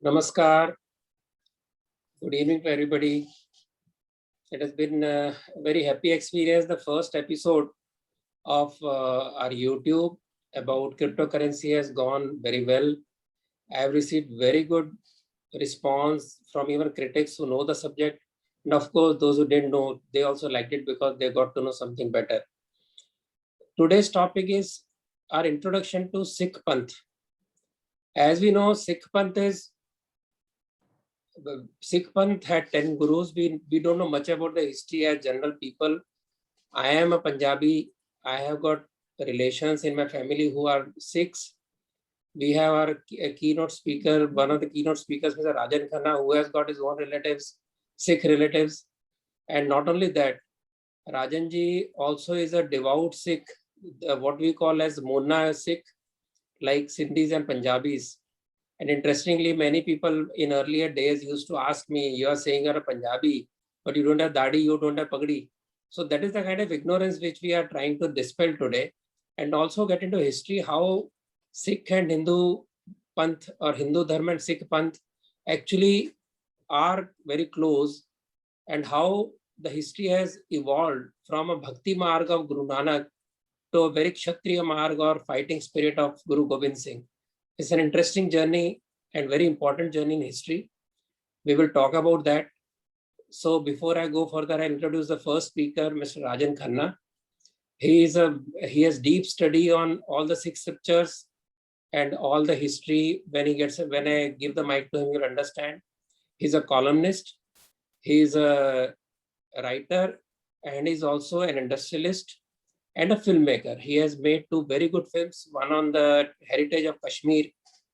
Namaskar. Good evening to everybody. It has been a very happy experience. The first episode of our YouTube about cryptocurrency has gone very well. I have received very good response from even critics who know the subject. And of course, those who didn't know, they also liked it because they got to know something better. Today's topic is our introduction to Sikh Panth. As we know, Sikh Panth had 10 gurus. We don't know much about the history as general people. I am a Punjabi. I have got relations in my family who are Sikhs. We have our keynote speaker, one of the keynote speakers, Mr. Rajan Khanna, who has got his own relatives, Sikh relatives. And not only that, Rajanji also is a devout Sikh, what we call as Munna Sikh, like Sindhis and Punjabis. And interestingly, many people in earlier days used to ask me, you are saying you're a Punjabi, but you don't have dadi, you don't have pagdi. So that is the kind of ignorance which we are trying to dispel today, and also get into history, how Sikh and Hindu Panth or Hindu Dharma and Sikh Panth actually are very close, and how the history has evolved from a Bhakti Marg of Guru Nanak to a very Kshatriya Marg or fighting spirit of Guru Gobind Singh. It's an interesting journey and very important journey in history. We will talk about that. So before I go further, I introduce the first speaker, Mr. Rajan Khanna. He has deep study on all the Sikh scriptures and all the history. When I give the mic to him, you'll understand. He's a columnist. He's a writer, and he's also an industrialist and a filmmaker. He has made two very good films, one on the heritage of Kashmir,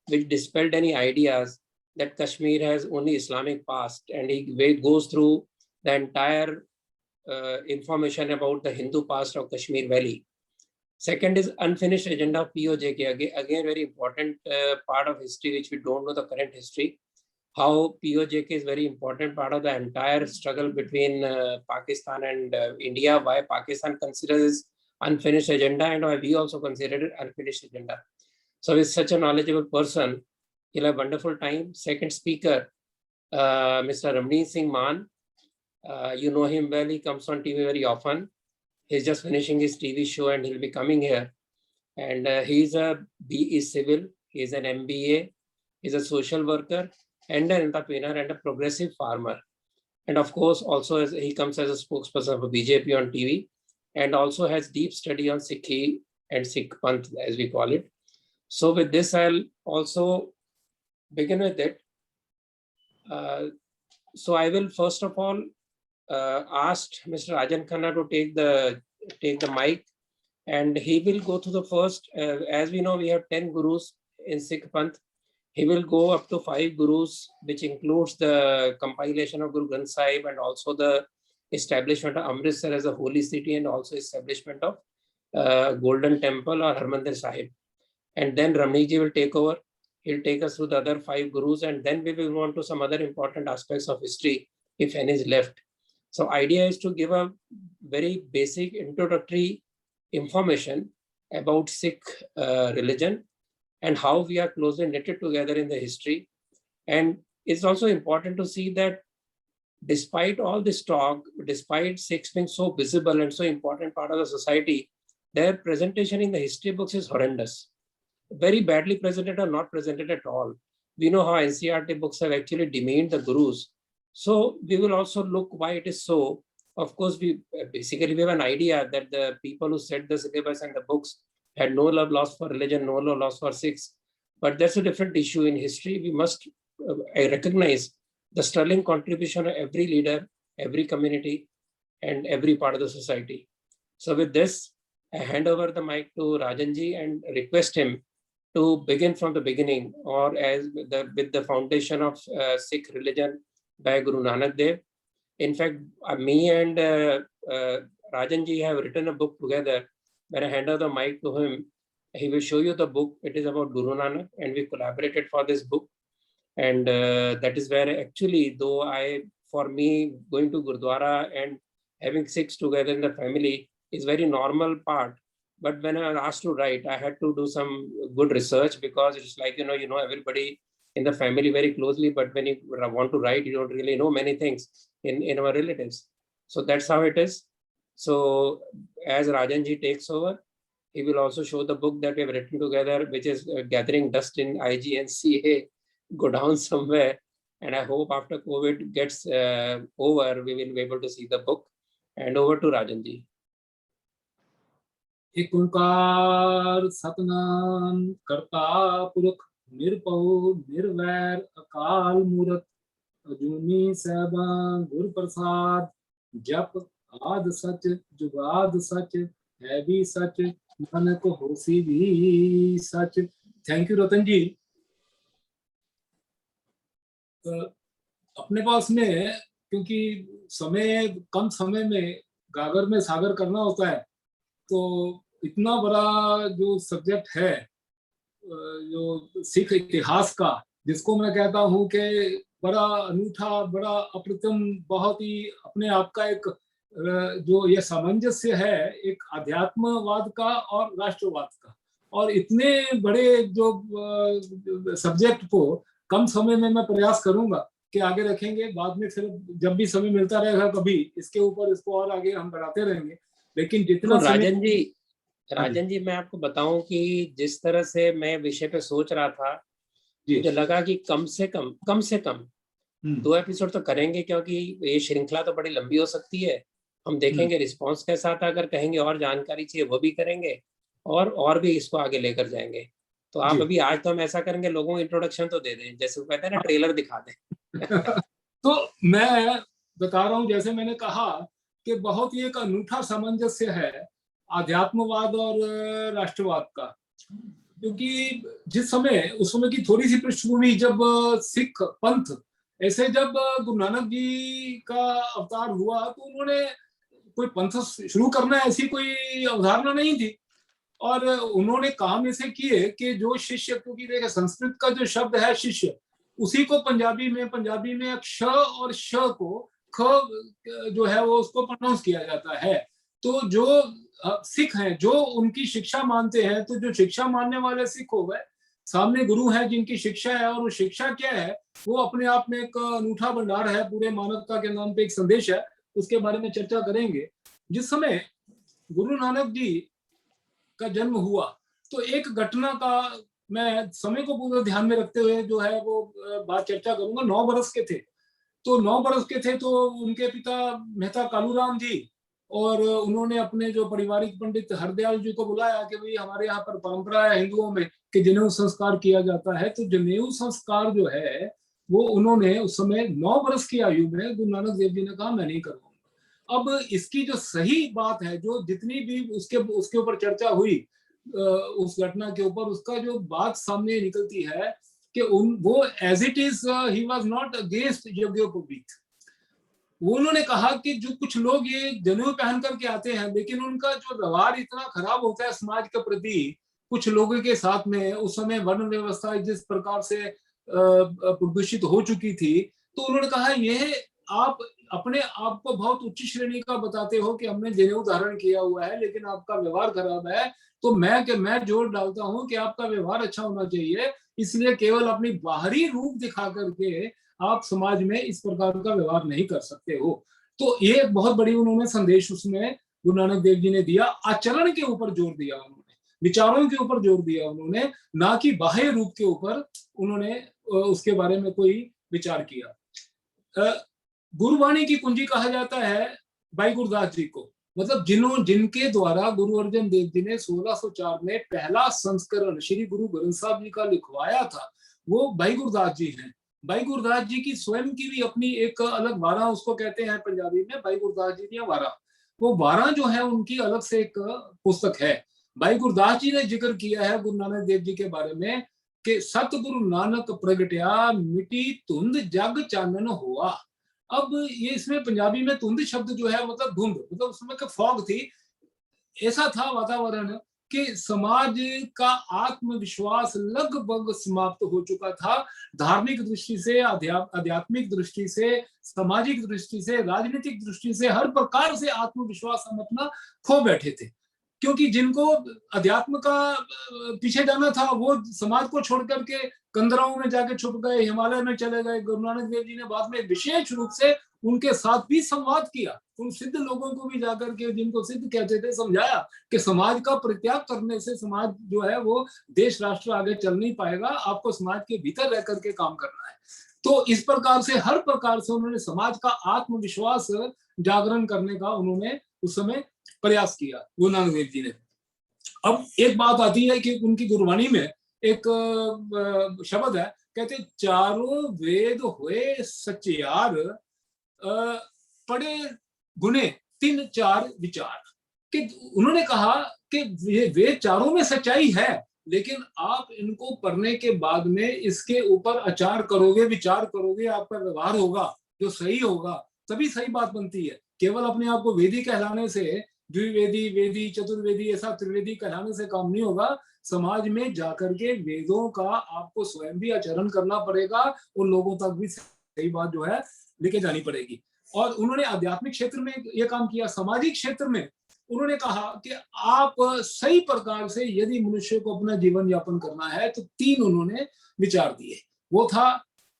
which dispelled any ideas that Kashmir has only Islamic past, and he goes through the entire information about the Hindu past of Kashmir Valley. Second is Unfinished Agenda of POJK, again very important part of history which we don't know the current history. How POJK is very important part of the entire struggle between Pakistan and India, why Pakistan considers unfinished agenda and why we also consider it unfinished agenda. So he's such a knowledgeable person. He'll have a wonderful time. Second speaker, Mr. Ramneet Singh Mann. You know him well. He comes on TV very often. He's just finishing his TV show and he'll be coming here. And he's a BE Civil. He's an MBA. He's a social worker and an entrepreneur and a progressive farmer. And of course, also he comes as a spokesperson for BJP on TV, and also has deep study on Sikhi and Sikh Panth, as we call it. So with this, I'll also begin with it. So I will first of all ask Mr. Rajan Khanna to take the mic, and he will go to the first. As we know, we have 10 gurus in Sikh Panth. He will go up to 5 gurus, which includes the compilation of Guru Granth Sahib and also the establishment of Amritsar as a holy city and also establishment of Golden Temple or Harmandir Sahib. And then Ramneet will take over. He'll take us through the other 5 gurus, and then we will go on to some other important aspects of history, if any is left. So idea is to give a very basic introductory information about Sikh religion and how we are closely knitted together in the history. And it's also important to see that despite all this talk, despite Sikhs being so visible and so important part of the society, their presentation in the history books is horrendous. Very badly presented or not presented at all. We know how NCERT books have actually demeaned the gurus. So we will also look why it is so. Of course, we have an idea that the people who set the syllabus and the books had no love lost for religion, no love lost for Sikhs. But that's a different issue in history. We must recognize the sterling contribution of every leader, every community, and every part of the society. So with this, I hand over the mic to Rajanji and request him to begin from the beginning, or with the foundation of Sikh religion by Guru Nanak Dev. In fact, me and Rajanji have written a book together. When I hand over the mic to him, he will show you the book. It is about Guru Nanak, and we collaborated for this book. And that is where actually, for me, going to Gurdwara and having Sikhs together in the family is very normal part. But when I was asked to write, I had to do some good research, because it's like, everybody in the family very closely, but when you want to write, you don't really know many things in our relatives. So that's how it is. So as Rajan ji takes over, he will also show the book that we have written together, which is gathering dust in IG and CA, go down somewhere. And I hope after COVID gets over, we will be able to see the book. And over to Rajan ji. एक ओंकार सतनाम करता पुरख निरपौ निर्वैर अकाल मूरत अजूनी सैबा गुर प्रसाद जप आद सच जुगाद सच है भी सच नानक होसी भी सच। थैंक यू रतन जी। अपने पास में क्योंकि कम समय में गागर में सागर करना होता है, तो इतना बड़ा जो सब्जेक्ट है जो सिख इतिहास का, जिसको मैं कहता हूँ कि बड़ा अनूठा, बड़ा अप्रतिम, बहुत ही अपने आप का एक जो ये सामंजस्य है एक अध्यात्मवाद का और राष्ट्रवाद का, और इतने बड़े जो सब्जेक्ट को कम समय में मैं प्रयास करूंगा कि आगे रखेंगे। बाद में फिर जब भी समय मिलता रहेगा कभी इसके ऊपर इसको और आगे हम बढ़ाते रहेंगे। लेकिन जितना तो राजन जी मैं आपको बताऊं कि जिस तरह से मैं विषय पे सोच रहा था, मुझे लगा कि कम से कम 2 एपिसोड तो करेंगे, क्योंकि ये श्रृंखला तो बड़ी लंबी हो सकती है। हम देखेंगे रिस्पांस कैसा था, अगर कहेंगे और जानकारी चाहिए वो भी करेंगे, और भी इसको आगे लेकर जाएंगे। तो आप अभी आज तो हम ऐसा करेंगे, लोगों को इंट्रोडक्शन तो दे दें, जैसे वो कहते हैं ना, ट्रेलर दिखा दें। तो मैं बता रहा हूँ, जैसे मैंने कहा कि बहुत ही एक अनूठा सामंजस्य है आध्यात्मवाद और राष्ट्रवाद का, क्योंकि उस समय की थोड़ी सी पृष्ठभूमि, जब सिख पंथ ऐसे जब गुरु नानक जी का अवतार हुआ तो उन्होंने कोई पंथ शुरू करना ऐसी कोई अवधारणा नहीं थी, और उन्होंने काम ऐसे किए कि जो शिष्य, क्योंकि देखिए संस्कृत का जो शब्द है शिष्य, उसी को पंजाबी में क्ष और श को ख जो है वो उसको प्रोनाउंस किया जाता है। तो जो सिख हैं जो उनकी शिक्षा मानते हैं, तो जो शिक्षा मानने वाले सिख हो गए, सामने गुरु है जिनकी शिक्षा है, और वो शिक्षा क्या है वो अपने आप में एक अनूठा भंडार है, पूरे मानवता के नाम पे एक संदेश है, उसके बारे में चर्चा करेंगे। जिस समय गुरु नानक जी का जन्म हुआ तो एक घटना का मैं समय को पूरा ध्यान में रखते हुए जो है वो बात चर्चा करूंगा। 9 बरस के थे, तो उनके पिता मेहता कालूराम जी, और उन्होंने अपने जो पारिवारिक पंडित हरदयाल जी को बुलाया कि भाई हमारे यहाँ पर परंपरा है हिंदुओं में कि जनेऊ संस्कार किया जाता है। तो जनेऊ संस्कार जो है वो उन्होंने उस समय 9 बरस की आयु में गुरु नानक देव जी ने कहा मैं नहीं करूंगा। अब इसकी जो सही बात है, जो जितनी भी उसके ऊपर चर्चा हुई उस घटना के ऊपर, उसका जो बात सामने निकलती है कि वो as it is he was not against यज्ञोपवीत। उन्होंने कहा कि जो कुछ लोग ये जनेऊ पहन करके आते हैं, लेकिन उनका जो व्यवहार इतना खराब होता है समाज के प्रति कुछ लोगों के साथ में, उस समय वर्ण व्यवस्था जिस प्रकार से प्रदूषित हो चुकी थी, तो उन्होंने कहा यह आप अपने आप को बहुत उच्च श्रेणी का बताते हो कि हमने जनेऊ धारण किया हुआ है, लेकिन आपका व्यवहार खराब है। तो मैं जोर डालता हूं कि आपका व्यवहार अच्छा होना चाहिए, इसलिए केवल अपनी बाहरी रूप दिखा करके आप समाज में इस प्रकार का व्यवहार नहीं कर सकते हो। तो ये बहुत बड़ी उन्होंने संदेश उसमें गुरु नानक देव जी ने दिया। आचरण के ऊपर जोर दिया उन्होंने, विचारों के ऊपर जोर दिया उन्होंने, ना कि बाह्य रूप के ऊपर उन्होंने उसके बारे में कोई विचार किया। गुरुवाणी की कुंजी कहा जाता है भाई गुरदास जी को, मतलब जिनके द्वारा गुरु अर्जन देव जी ने 1604 में पहला संस्करण श्री गुरु ग्रंथ साहब जी का लिखवाया था, वो भाई गुरदास जी हैं। भाई गुरदास जी की स्वयं की भी अपनी एक अलग वारा, उसको कहते हैं पंजाबी में भाई गुरदास जी की वारा। वो वारा जो है उनकी अलग से एक पुस्तक है। भाई गुरदास जी ने जिक्र किया है गुरु नानक देव जी के बारे में कि सतगुरु नानक प्रगट्या मिटी धुंध जग चानन हुआ। अब ये इसमें पंजाबी में धुंध शब्द जो है मतलब धुंध, मतलब उसमें का फॉग थी, ऐसा था वातावरण कि समाज का आत्मविश्वास लगभग समाप्त हो चुका था। धार्मिक दृष्टि से, आध्यात्मिक दृष्टि से, सामाजिक दृष्टि से, राजनीतिक दृष्टि से, हर प्रकार से आत्मविश्वास हम अपना खो बैठे थे। क्योंकि जिनको अध्यात्म का पीछे जाना था वो समाज को छोड़ करके कंदराओं में जाके छुप गए, हिमालय में चले गए। गुरु नानक देव जी ने बाद में विशेष रूप से उनके साथ भी संवाद किया, उन सिद्ध लोगों को भी जाकर के, जिनको सिद्ध कहते थे, समझाया कि समाज का परित्याग करने से समाज जो है वो देश राष्ट्र आगे चल नहीं पाएगा, आपको समाज के भीतर रह करके काम करना है। तो इस प्रकार से हर प्रकार से उन्होंने समाज का आत्मविश्वास जागरण करने का उन्होंने उस समय प्रयास किया गुरु नानक देव जी ने। अब एक बात आती है कि उनकी गुरबाणी में एक शब्द है, कहते चारों वेद हुए सचियार, पढ़े गुने तीन चार विचार। कि उन्होंने कहा कि ये वेद चारों में सच्चाई है, लेकिन आप इनको पढ़ने के बाद में इसके ऊपर आचार करोगे, विचार करोगे, आपका व्यवहार होगा जो सही होगा, तभी सही बात बनती है। केवल अपने आप को वेदी कहलाने से, द्विवेदी, वेदी, चतुर्वेदी, ऐसा त्रिवेदी कहलाने से काम नहीं होगा। समाज में जाकर के वेदों का आपको स्वयं भी आचरण करना पड़ेगा और लोगों तक भी सही बात जो है लेके जानी पड़ेगी। और उन्होंने आध्यात्मिक क्षेत्र में ये काम किया। सामाजिक क्षेत्र में उन्होंने कहा कि आप सही प्रकार से यदि मनुष्य को अपना जीवन यापन करना है तो तीन उन्होंने विचार दिए। वो था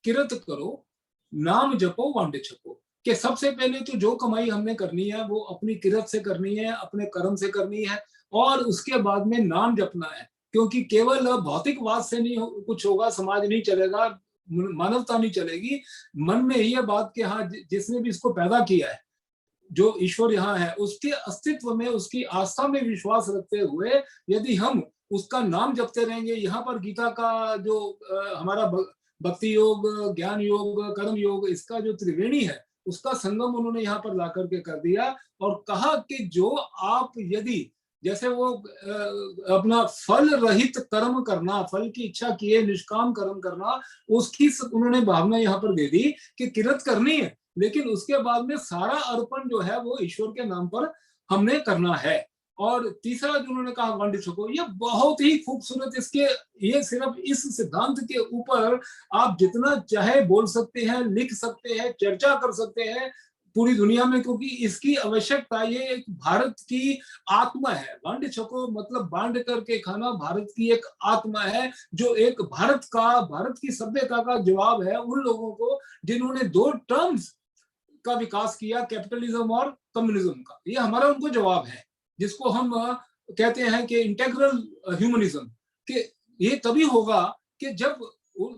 किरत करो, नाम जपो, वांडे छपो। कि सबसे पहले तो जो कमाई हमने करनी है वो अपनी किरत से करनी है, अपने कर्म से करनी है, और उसके बाद में नाम जपना है। क्योंकि केवल भौतिकवाद से नहीं कुछ होगा, समाज नहीं चलेगा, मानवता नहीं चलेगी। मन में ये बात कि हाँ, जिसने भी इसको पैदा किया है, जो ईश्वर यहाँ है, उसके अस्तित्व में, उसकी आस्था में विश्वास रखते हुए यदि हम उसका नाम जपते रहेंगे। यहाँ पर गीता का जो हमारा भक्ति योग, ज्ञान योग, कर्म योग, इसका जो त्रिवेणी है उसका संगम उन्होंने यहाँ पर ला करके कर दिया और कहा कि जो आप यदि जैसे वो अपना फल रहित कर्म करना, फल की इच्छा किए निष्काम कर्म करना, उसकी उन्होंने भावना यहाँ पर दे दी कि किरत करनी है, लेकिन उसके बाद में सारा अर्पण जो है वो ईश्वर के नाम पर हमने करना है। और तीसरा जो उन्होंने कहा वांडे छको, ये बहुत ही खूबसूरत, इसके ये सिर्फ इस सिद्धांत के ऊपर आप जितना चाहे बोल सकते हैं, लिख सकते हैं, चर्चा कर सकते हैं पूरी दुनिया में, क्योंकि इसकी आवश्यकता, ये एक भारत की आत्मा है। बांट छको मतलब बांट करके खाना भारत की एक आत्मा है, जो एक भारत का, भारत की सभ्यता का जवाब है उन लोगों को जिन्होंने दो टर्म्स का विकास किया, कैपिटलिज्म और कम्युनिज्म का। ये हमारा उनको जवाब है, जिसको हम कहते हैं कि इंटेग्रल ह्यूमनिज्म। कि ये तभी होगा कि जब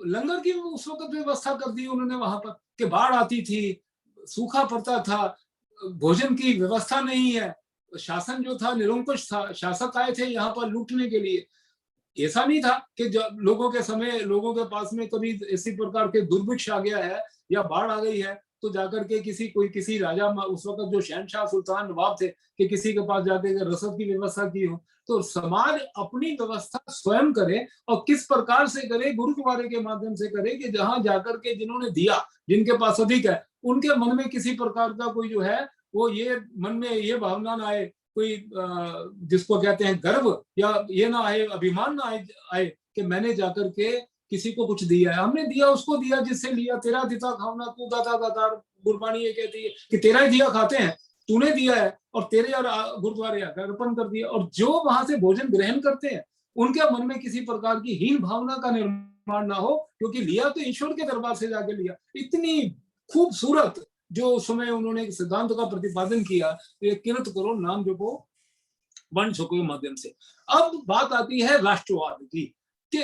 लंगर की उस वक्त व्यवस्था कर दी उन्होंने वहां पर, कि बाढ़ आती थी, सूखा पड़ता था, भोजन की व्यवस्था नहीं है, शासन जो था निरंकुश था, शासक आए थे यहाँ पर लूटने के लिए। ऐसा नहीं था कि जब लोगों के समय, लोगों के पास में कभी इसी प्रकार के दुर्भिक्ष आ गया है या बाढ़ आ गई है तो जाकर के किसी राजा, उस वक्त जो शहनशाह सुल्तान नवाब थे, कि किसी के पास जाके रसद की व्यवस्था की हो। तो समाज अपनी व्यवस्था स्वयं करे, और किस प्रकार से करे, गुरुद्वारे के माध्यम से करे, कि जहां जाकर के जिन्होंने दिया, जिनके पास अधिक है, उनके मन में किसी प्रकार का कोई जो है वो ये मन में ये भावना ना आए, कोई जिसको कहते हैं गर्व, या ये ना आए, अभिमान ना आए कि मैंने जाकर के किसी को कुछ दिया है। हमने दिया उसको दिया जिससे लिया। तेरा दिता खावना तू दाता दातार, गुरबाणी ये कहती है कि तेरा ही दिया खाते हैं, तूने दिया है और तेरे और गुरुद्वारे अर्पण कर दिया। और जो वहां से भोजन ग्रहण करते हैं उनके मन में किसी प्रकार की हीन भावना का निर्माण ना हो, क्योंकि लिया तो ईश्वर के दरबार से जाके लिया। इतनी खूबसूरत जो उस समय उन्होंने सिद्धांत का प्रतिपादन किया, किरत करो, नाम जपो, वंश के माध्यम से। अब बात आती है राष्ट्रवाद की, कि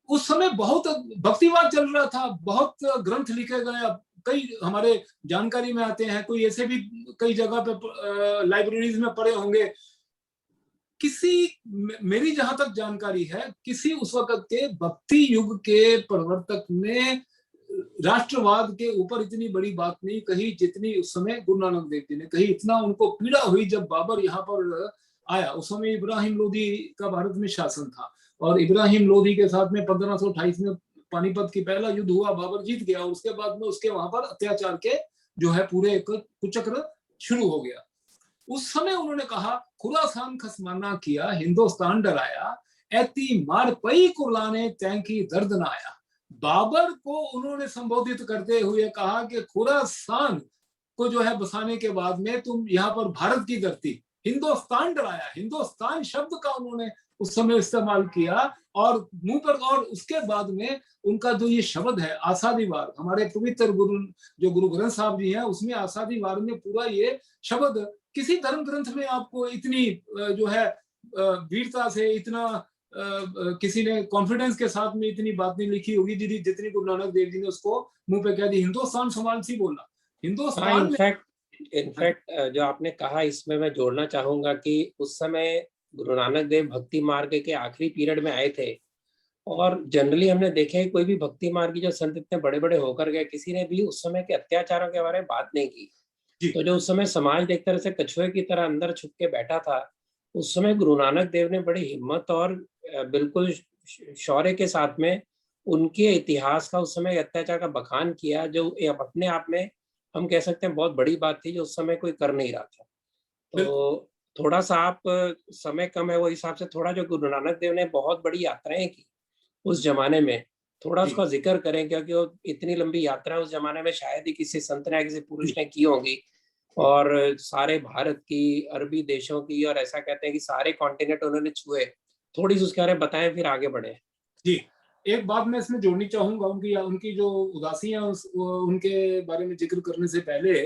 उस समय बहुत भक्तिवाद चल रहा था, बहुत ग्रंथ लिखे गए। कई हमारे जानकारी में आते हैं, कोई ऐसे भी कई जगह पे लाइब्रेरीज में पढ़े होंगे। मेरी जहां तक जानकारी है, किसी उस वक्त के भक्ति युग के प्रवर्तक ने राष्ट्रवाद के ऊपर इतनी बड़ी बात नहीं कही जितनी उस समय गुरु नानक देव जी ने कही। इतना उनको पीड़ा हुई जब बाबर यहाँ पर आया। उस समय इब्राहिम लोदी का भारत में शासन था, और इब्राहिम लोदी के साथ में 1528 में पानीपत की पहला युद्ध हुआ, बाबर जीत गया। उसके बाद में उसके वहां पर अत्याचार के जो है पूरे एक कुचक्र शुरू हो गया। उस समय उन्होंने कहा, खुरासान खसमाना किया, हिंदुस्तान डराया, ऐती मार पई कुर्लाने तैंकी दर्द न आया। बाबर को उन्होंने संबोधित करते हुए कहा कि खुरासान को जो है बसाने के बाद में तुम यहाँ पर भारत की धरती, हिंदुस्तान डराया, हिंदुस्तान शब्द का उन्होंने उस समय इस्तेमाल किया और मुंह पर, और उसके बाद में उनका जो ये शब्द है आसादी वार, हमारे पवित्र गुरु जो गुरु ग्रंथ साहब जी हैं उसमें आसादी वार में पूरा ये शब्द, किसी धर्म ग्रंथ में आपको इतनी जो है वीरता से, इतना किसी ने कॉन्फिडेंस के साथ में इतनी बात नहीं लिखी होगी जितनी गुरु नानक देव जी ने उसको मुंह पे कह दी, हिंदुस्तान समान सी बोला, हिंदुस्तान में। इनफैक्ट जो आपने कहा इसमें मैं जोड़ना चाहूंगा कि उस समय गुरु नानक देव भक्ति मार्ग के आखिरी पीरियड में आए थे, और जनरली हमने देखा है कोई भी भक्ति मार्ग जो संत इतने बड़े बड़े होकर गए, किसी ने भी उस समय के अत्याचारों के बारे में बात नहीं की। तो जो उस समय समाज एक तरह से कछुए की तरह अंदर छुप के बैठा था, उस समय गुरु नानक देव ने बड़ी हिम्मत और बिल्कुल शौर्य के साथ में उनके इतिहास का, उस समय अत्याचार का बखान किया, जो अपने आप में हम कह सकते हैं बहुत बड़ी बात थी, जो उस समय कोई कर नहीं रहा था। तो थोड़ा सा आप, समय कम है वो हिसाब से, थोड़ा जो गुरु नानक देव ने बहुत बड़ी यात्राएं की उस जमाने में, थोड़ा उसका जिक्र करें, क्योंकि वो इतनी लंबी यात्रा उस जमाने में शायद ही किसी संत ने, किसी पुरुष ने की होगी, और सारे भारत की, अरबी देशों की, और ऐसा कहते हैं कि सारे कॉन्टिनेंट उन्होंने छुए। थोड़ी सी उसके बारे में बताएं, फिर आगे बढ़े। जी, एक बात मैं इसमें जोड़नी चाहूंगा, उनकी जो उदासी है उनके बारे में जिक्र करने से पहले,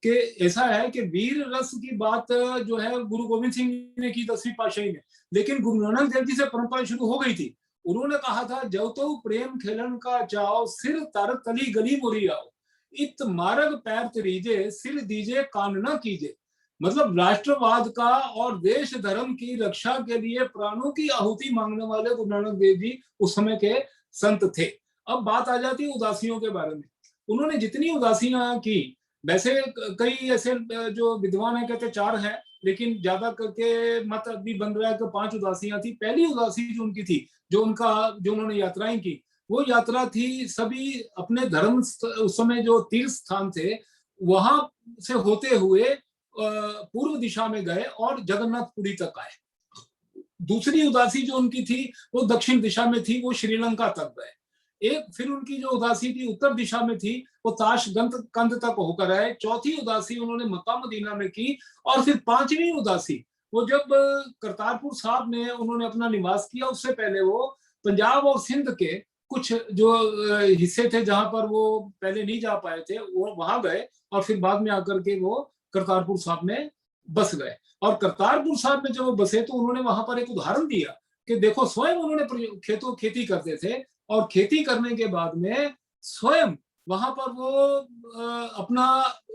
कि ऐसा है कि वीर रस की बात जो है गुरु गोविंद सिंह ने की 10वीं पातशाही में, लेकिन गुरु नानक देव जी से परंपरा शुरू हो गई थी। उन्होंने कहा था, जब तो प्रेम खेलन का चाओ, सिर तर तली गली मोरी आओ, इत मार्ग पैर तरीजे, सिर दीजे कान न कीजे। मतलब राष्ट्रवाद का और देश धर्म की रक्षा के लिए प्राणों की आहुति मांगने वाले गुरु नानक देव जी उस समय के संत थे। अब बात आ जाती है उदासियों के बारे में। उन्होंने जितनी उदासियां की, वैसे कई ऐसे जो विद्वान है कहते 4 है, लेकिन ज्यादा करके मत अभी बन रहा है कि 5 उदासियां थी। पहली उदासी जो उनकी थी, जो उन्होंने यात्राएं की, वो यात्रा थी सभी अपने धर्म, उस समय जो तीर्थ स्थान थे वहां से होते हुए पूर्व दिशा में गए और जगन्नाथपुरी तक आए। दूसरी उदासी जो उनकी थी वो दक्षिण दिशा में थी, वो श्रीलंका तक गए। एक फिर उनकी जो उदासी थी उत्तर दिशा में थी, वो ताशकंद तक होकर आए। चौथी उदासी उन्होंने मक्का मदीना में की, और फिर 5वीं उदासी वो जब करतारपुर साहब में उन्होंने अपना निवास किया, उससे पहले वो पंजाब और सिंध के कुछ जो हिस्से थे जहां पर वो पहले नहीं जा पाए थे, वो वहां गए, और फिर बाद में आकर के वो करतारपुर साहब में बस गए। और करतारपुर साहब में जब वो बसे तो उन्होंने वहां पर एक उदाहरण दिया कि देखो, स्वयं उन्होंने खेती करते थे, और खेती करने के बाद में स्वयं वहां पर वो अपना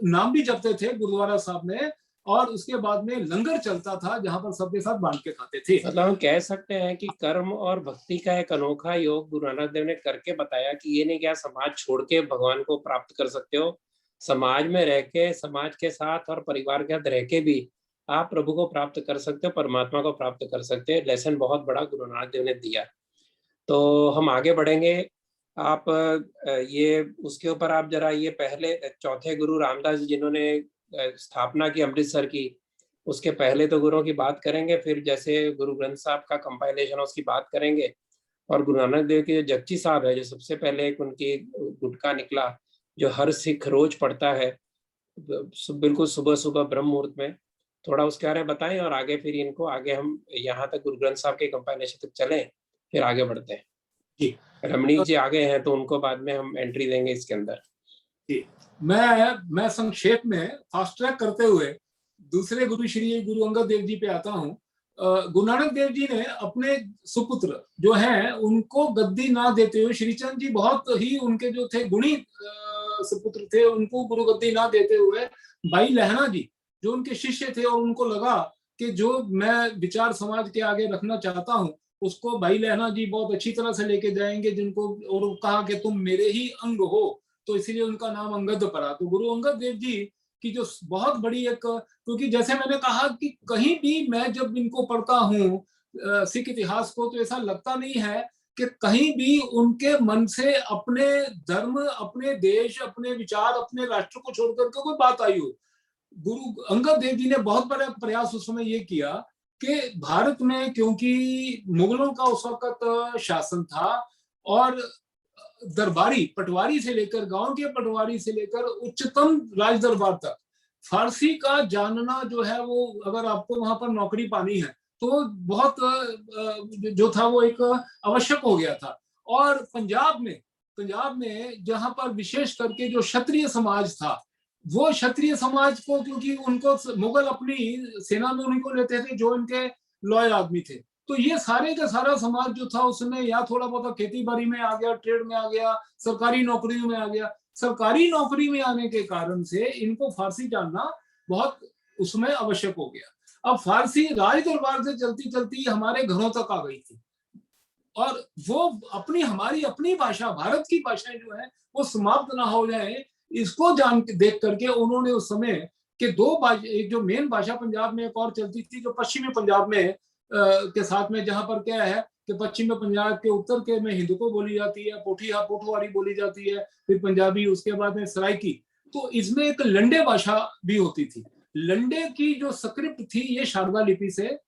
नाम भी जपते थे गुरुद्वारा साहब में, और उसके बाद में लंगर चलता था जहां पर सबके साथ बांट के खाते थे। मतलब हम कह सकते हैं कि कर्म और भक्ति का एक अनोखा योग गुरु नानक देव ने करके बताया कि ये नहीं क्या समाज छोड़ के भगवान को प्राप्त कर सकते हो, समाज में रह के, समाज के साथ और परिवार के साथ रह के भी आप प्रभु को प्राप्त कर सकते हो, परमात्मा को प्राप्त कर सकते हैं। लेसन बहुत बड़ा गुरु नानक देव ने दिया। तो हम आगे बढ़ेंगे। आप ये उसके ऊपर आप जरा ये पहले चौथे गुरु रामदास जी जिन्होंने स्थापना की अमृतसर की, उसके पहले तो गुरुओं की बात करेंगे, फिर जैसे गुरु ग्रंथ साहब का कंपाइलेशन उसकी बात करेंगे, और गुरु नानक देव के जो जगची साहब है, जो सबसे पहले एक उनकी गुटका निकला जो हर सिख रोज पढ़ता है बिल्कुल सुबह सुबह ब्रह्म मुहूर्त में, थोड़ा उसके बारे में बताएं, और आगे फिर इनको आगे हम यहाँ तक गुरु ग्रंथ साहब के कंपाइलेशन तक चलें, फिर आगे बढ़ते हैं। जी, रमणीक जी आगे हैं तो उनको बाद में हम एंट्री देंगे इसके अंदर। जी, मैं संक्षेप में फास्ट ट्रैक करते हुए दूसरे गुरु श्री गुरु अंगद देव जी पे आता हूँ। गुरु नानक देव जी ने अपने सुपुत्र जो हैं उनको गद्दी ना देते हुए, श्रीचंद जी बहुत ही उनके जो थे गुणी सुपुत्र थे, उनको गुरु गद्दी ना देते हुए भाई लहना जी जो उनके शिष्य थे, और उनको लगा कि जो मैं विचार समाज के आगे रखना चाहता हूँ उसको भाई लहना जी बहुत अच्छी तरह से लेके जाएंगे, जिनको और कहा कि तुम मेरे ही अंग हो, तो इसीलिए उनका नाम अंगद पड़ा। तो गुरु अंगद देव जी की जो बहुत बड़ी एक, क्योंकि जैसे मैंने कहा कि कहीं भी मैं जब इनको पढ़ता हूँ सिख इतिहास को, तो ऐसा लगता नहीं है कि कहीं भी उनके मन से अपने धर्म, अपने देश, अपने विचार, अपने राष्ट्र को छोड़कर के कोई बात आई हो। गुरु अंगद देव जी ने बहुत बड़ा प्रयास उस समय ये किया कि भारत में, क्योंकि मुगलों का उस वक्त शासन था, और दरबारी पटवारी से लेकर, गांव के पटवारी से लेकर उच्चतम राज दरबार तक फारसी का जानना जो है वो, अगर आपको वहां पर नौकरी पानी है तो बहुत जो था वो एक आवश्यक हो गया था। और पंजाब में जहां पर विशेष करके जो क्षत्रिय समाज था, वो क्षत्रिय समाज को, क्योंकि उनको मुगल अपनी सेना में उन्हीं को लेते थे जो इनके लॉयल आदमी थे, तो ये सारे का सारा समाज जो था उसमें या थोड़ा बहुत खेती बाड़ी में आ गया, ट्रेड में आ गया, सरकारी नौकरियों में आ गया। सरकारी नौकरी में आने के कारण से इनको फारसी जानना बहुत उसमें आवश्यक हो गया। अब फारसी राज दरबार से चलती चलती हमारे घरों तक आ गई थी, और वो हमारी अपनी भाषा, भारत की भाषाएं जो है वो समाप्त ना हो जाए, इसको जान देख करके उन्होंने उस समय के दो भाषा, एक जो मेन भाषा पंजाब में एक और चलती थी जो पश्चिमी पंजाब में के साथ में, जहां पर क्या है कि पश्चिमी पंजाब के उत्तर के में हिंदुको बोली जाती है, पोठवारी बोली जाती है, फिर पंजाबी, उसके बाद में सराइकी। तो इसमें एक लंडे भाषा भी होती थी। लंडे की जो स्क्रिप्ट थी ये शारदा लिपि से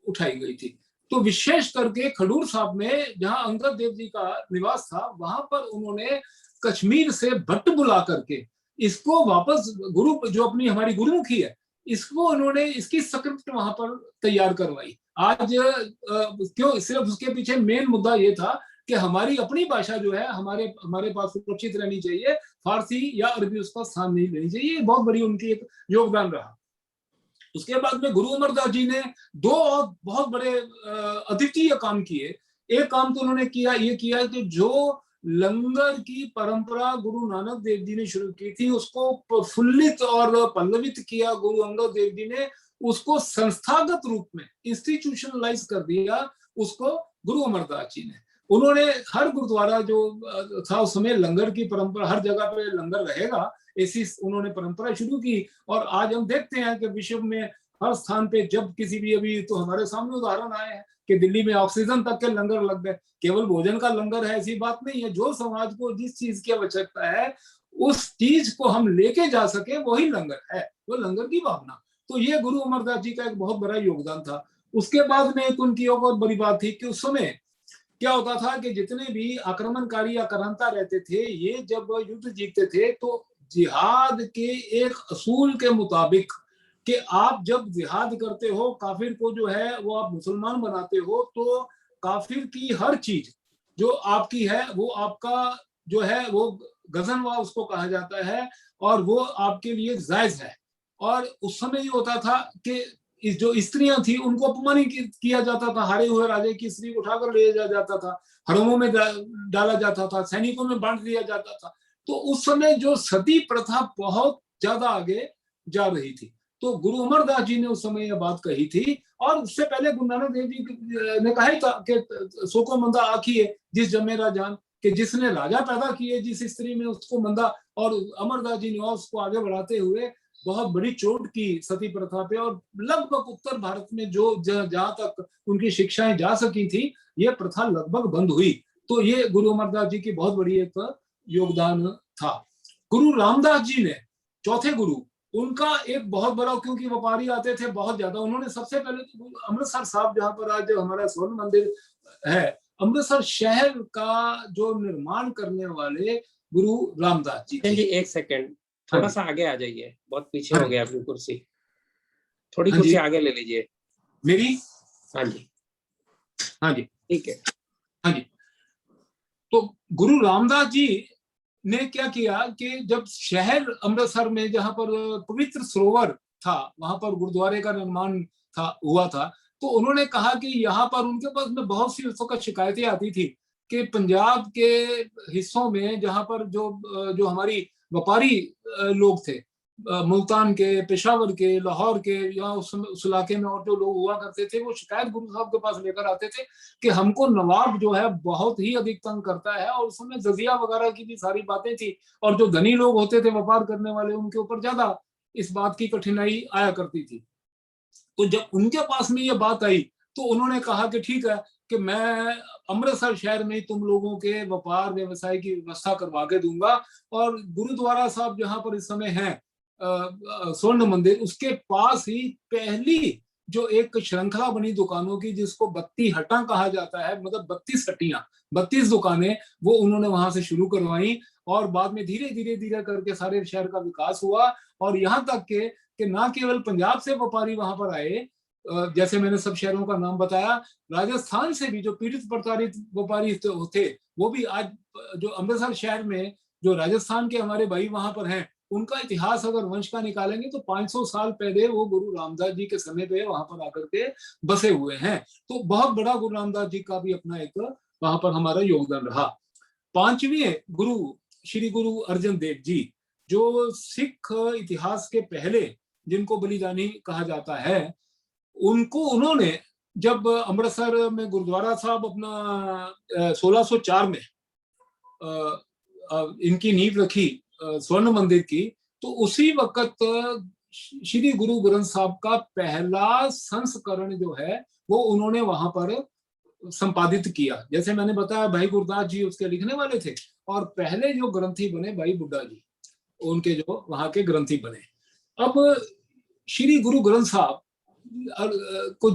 उठाई गई थी। तो विशेष करके खडूर साहब में जहां अंगद देव जी का निवास था, वहां पर उन्होंने कश्मीर से भट्ट बुला करके इसको वापस गुरु, जो अपनी हमारी गुरुमुखी है, इसको उन्होंने इसकी स्क्रिप्ट वहां पर तैयार करवाई। आज क्यों, सिर्फ उसके पीछे मेन मुद्दा ये था कि हमारी अपनी भाषा जो है हमारे पास सुरक्षित रहनी चाहिए, फारसी या अरबी उसका स्थान नहीं लेनी चाहिए। बहुत बड़ी उनकी एक योगदान रहा। उसके बाद में गुरु अमरदास जी ने दो और बहुत बड़े अद्वितीय काम किए। एक काम तो उन्होंने ये किया कि जो लंगर की परंपरा गुरु नानक देव जी ने शुरू की थी उसको प्रफुल्लित और पल्लवित किया गुरु अंगद देव जी ने, उसको संस्थागत रूप में इंस्टीट्यूशनलाइज कर दिया उसको गुरु अमरदास जी ने। उन्होंने हर गुरुद्वारा जो था उस समय लंगर की परंपरा, हर जगह पे लंगर रहेगा, ऐसी उन्होंने परंपरा शुरू की। और आज हम देखते हैं कि विश्व में हर स्थान पे जब किसी भी, अभी तो हमारे सामने उदाहरण आए हैं कि दिल्ली में ऑक्सीजन तक के लंगर लग गए। केवल भोजन का लंगर है ऐसी बात नहीं है, जो समाज को जिस चीज की आवश्यकता है उस चीज को हम लेके जा सके वही लंगर है, वो लंगर की भावना। तो ये गुरु अमरदास जी का एक बहुत बड़ा योगदान था। उसके बाद में एक उनकी और बड़ी बात थी कि उस समय क्या होता था कि जितने भी आक्रमणकारी आक्रांता रहते थे, ये जब युद्ध जीतते थे तो जिहाद के एक असूल के मुताबिक कि आप जब जिहाद करते हो, काफिर को जो है वो आप मुसलमान बनाते हो, तो काफिर की हर चीज जो आपकी है वो आपका जो है वो गजनवा उसको कहा जाता है, और वो आपके लिए जायज है। और उस समय ये होता था कि जो स्त्रियां थी उनको अपमानित किया जाता था, हारे हुए राजे की स्त्री को उठाकर ले जाता था, हरमों में डाला जाता था, सैनिकों में बांट दिया जाता था। तो उस समय जो सती प्रथा बहुत ज्यादा आगे जा रही थी। तो गुरु अमरदास जी ने उस समय यह बात कही थी, और उससे पहले गुरु नानक देव जी ने कहा था कि सोको मंदा आखिए जिस जमेरा जान, कि जिसने राजा पैदा किए जिस स्त्री में उसको मंदा। और अमरदास जी ने उसको आगे बढ़ाते हुए बहुत बड़ी चोट की सती प्रथा पे, और लगभग उत्तर भारत में जो जहां तक उनकी शिक्षाएं जा सकी थी ये प्रथा लगभग बंद हुई। तो ये गुरु अमरदास जी की बहुत बड़ी एक योगदान था। गुरु रामदास जी ने, चौथे गुरु, उनका एक बहुत बड़ा, क्योंकि व्यापारी आते थे बहुत ज्यादा, उन्होंने सबसे पहले तो अमृतसर साहब, जहां पर आज हमारा स्वर्ण मंदिर है, अमृतसर शहर का जो निर्माण करने वाले गुरु रामदास जी थे। जी एक सेकंड, थोड़ा सा आगे आ जाइए, बहुत पीछे हो गया आपकी कुर्सी, थोड़ी हाँ कुर्सी जी। आगे ले लीजिए। मेरी? हाँ जी, हाँ जी, ठीक है। हाँ जी। तो गुरु रामदास जी ने क्या किया कि जब शहर अमृतसर में जहां पर पवित्र सरोवर था वहां पर गुरुद्वारे का निर्माण हुआ था, तो उन्होंने कहा कि यहाँ पर उनके पास में बहुत सी उस वक्त शिकायतें आती थी कि पंजाब के हिस्सों में जहां पर जो हमारी व्यापारी लोग थे, मुल्तान के, पेशावर के, लाहौर के, या उस इलाके में और जो लोग हुआ करते थे, वो शिकायत गुरु साहब के पास लेकर आते थे कि हमको नवाब जो है बहुत ही अधिक तंग करता है। और उस समय जजिया वगैरह की भी सारी बातें थी, और जो धनी लोग होते थे व्यापार करने वाले, उनके ऊपर ज्यादा इस बात की कठिनाई आया करती थी। तो जब उनके पास में ये बात आई तो उन्होंने कहा कि ठीक है कि मैं अमृतसर शहर में तुम लोगों के व्यापार व्यवसाय की व्यवस्था करवा के दूंगा। और गुरुद्वारा साहब जहां पर इस समय है स्वर्ण मंदिर, उसके पास ही पहली जो एक श्रृंखला बनी दुकानों की, जिसको 32 हट्टा कहा जाता है, मतलब 32 हट्टियां, 32 दुकानें, वो उन्होंने वहां से शुरू करवाई। और बाद में धीरे धीरे धीरे करके सारे शहर का विकास हुआ। और यहाँ तक कि ना केवल पंजाब से व्यापारी वहां पर आए, जैसे मैंने सब शहरों का नाम बताया, राजस्थान से भी जो पीड़ित प्रताड़ित व्यापारी थे, वो भी आज जो अमृतसर शहर में जो राजस्थान के हमारे भाई वहां पर हैं, उनका इतिहास अगर वंश का निकालेंगे तो 500 साल पहले वो गुरु रामदास जी के समय पे वहां पर आकर के बसे हुए हैं। तो बहुत बड़ा गुरु रामदास जी का भी अपना एक वहां पर हमारा योगदान रहा। पांचवें गुरु श्री गुरु अर्जन देव जी, जो सिख इतिहास के पहले, जिनको बलिदानी कहा जाता है, उन्होंने जब अमृतसर में गुरुद्वारा साहब अपना 1604 में इनकी नींव रखी स्वर्ण मंदिर की, तो उसी वक्त श्री गुरु ग्रंथ साहब का पहला संस्करण जो है वो उन्होंने वहां पर संपादित किया। जैसे मैंने बताया, भाई गुरदास जी उसके लिखने वाले थे, और पहले जो ग्रंथी बने भाई बुड्ढा जी, उनके जो वहां के ग्रंथी बने। अब श्री गुरु ग्रंथ साहब को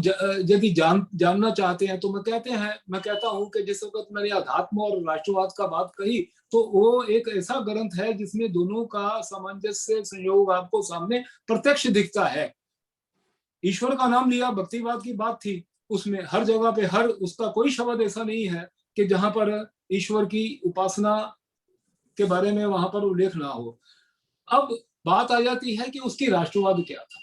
यदि जानना चाहते हैं तो मैं कहता हूं कि जिस वक्त मैंने अध्यात्म और राष्ट्रवाद का बात कही, तो वो एक ऐसा ग्रंथ है जिसमें दोनों का सामंजस्य संयोग आपको सामने प्रत्यक्ष दिखता है। ईश्वर का नाम लिया, भक्तिवाद की बात थी, उसमें हर जगह पे हर उसका कोई शब्द ऐसा नहीं है कि जहां पर ईश्वर की उपासना के बारे में वहां पर उल्लेख ना हो। अब बात आ जाती है कि उसकी राष्ट्रवाद क्या था।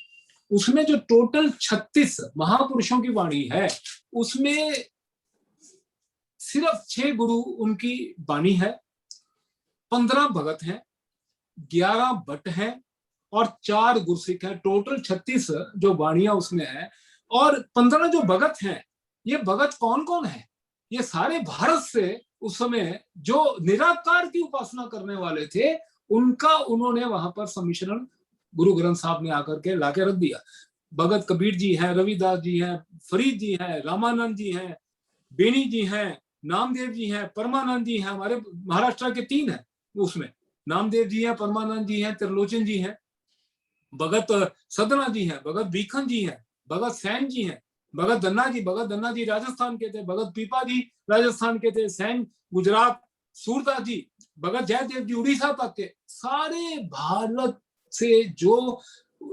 उसमें जो टोटल 36 महापुरुषों की वाणी है, उसमें सिर्फ 6 गुरु उनकी वाणी है, 15 भगत हैं, 11 भट्ट हैं और 4 गुरसिख हैं। टोटल 36 जो वाणियां उसमें है। और 15 जो भगत हैं, ये भगत कौन कौन है? ये सारे भारत से उस समय जो निराकार की उपासना करने वाले थे, उनका उन्होंने वहां पर सम्मिश्रण गुरु ग्रंथ साहब ने आकर के लाके रख दिया। भगत कबीर जी हैं, रविदास जी हैं, फरीद जी हैं, रामानंद जी हैं, बेनी जी हैं, नामदेव जी हैं, परमानंद जी हैं। हमारे महाराष्ट्र के 3 हैं उसमें, नामदेव जी हैं, परमानंद जी हैं, त्रिलोचन जी हैं, भगत सदना जी हैं, भगत भीखन जी हैं, भगत सैन जी हैं, भगत धन्ना जी राजस्थान के थे, भगत पीपा जी राजस्थान के थे, सैन गुजरात, सूरदास जी, भगत जयदेव जी उड़ीसा तक के। सारे भारत से जो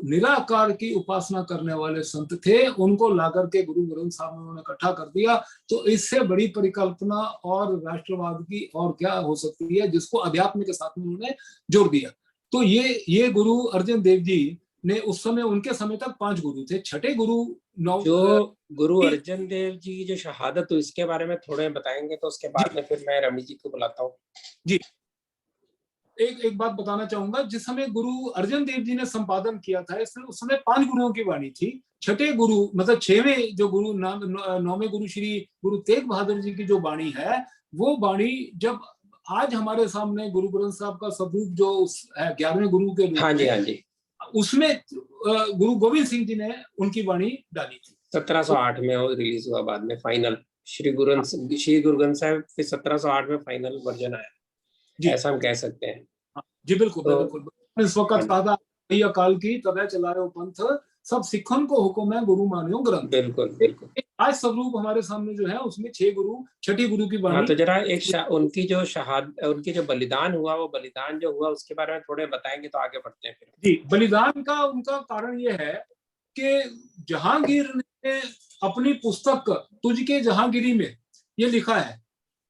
निराकार की उपासना करने वाले संत थे, उनको लाकर के गुरु ग्रंथ साहब ने उन्होंने इकट्ठा कर दिया। तो इससे बड़ी परिकल्पना और राष्ट्रवाद की और क्या हो सकती है, जिसको अध्यात्म के साथ में उन्होंने जोड़ दिया। तो ये गुरु अर्जन देव जी ने उस समय, उनके समय तक 5 गुरु थे। छठे गुरु जो गुरु अर्जन देव जी की जो शहादत हुई, इसके बारे में थोड़े बताएंगे, तो उसके बाद में फिर मैं रमी जी को बुलाता हूँ। जी, एक बात बताना चाहूंगा। जिस समय गुरु अर्जन देव जी ने संपादन किया था, इसमें उस समय 5 गुरुओं की वाणी थी। छठे गुरु मतलब 6वें जो गुरु 9वें गुरु श्री गुरु तेग बहादुर जी की जो वाणी है, वो वाणी जब आज हमारे सामने गुरु ग्रंथ साहब का स्वरूप जो है 11वें गुरु के रूप में, हाँ जी, उसमें गुरु गोविंद सिंह जी ने उनकी वाणी डाली थी। 1708 में वो रिलीज हुआ, बाद में फाइनल श्री गुरु ग्रंथ साहब फिर 1708 में फाइनल वर्जन आया, ऐसा हम कह सकते हैं। जी बिल्कुल, तो, बिल्कुल। इस वक्त कहा था अकाल की तबे चला रहे हो पंथ, सब सिखन को हुक्म है गुरु मानियो ग्रंथ। बिल्कुल बिल्कुल। आज स्वरूप हमारे सामने जो है, उसमें 6 गुरु, छठी गुरु की वाणी। तो जरा उनकी जो उनकी जो बलिदान हुआ, वो बलिदान जो हुआ उसके बारे में थोड़े बताएंगे तो आगे बढ़ते हैं फिर। जी, बलिदान का उनका कारण ये है कि जहांगीर ने अपनी पुस्तक तुझके जहांगीरी में ये लिखा है,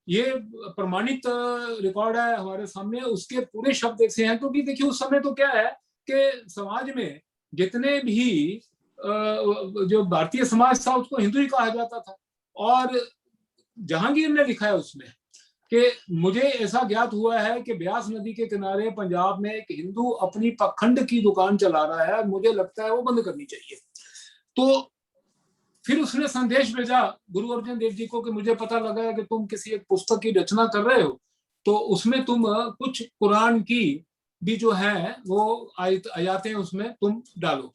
ये प्रमाणित रिकॉर्ड है हमारे सामने। उसके पूरे शब्द ऐसे हैं, क्योंकि देखिए उस समय तो क्या है कि समाज में जितने भी जो भारतीय समाज था, उसको हिंदू ही कहा जाता था। और जहांगीर ने लिखा है उसमें कि मुझे ऐसा ज्ञात हुआ है कि ब्यास नदी के किनारे पंजाब में एक हिंदू अपनी पखंड की दुकान चला रहा है, मुझे लगता है वो बंद करनी चाहिए। तो फिर उसने संदेश भेजा गुरु अर्जन देव जी को कि मुझे पता लगा है कि तुम किसी एक पुस्तक की रचना कर रहे हो, तो उसमें तुम कुछ कुरान की भी जो है वो आयातें उसमें तुम डालो।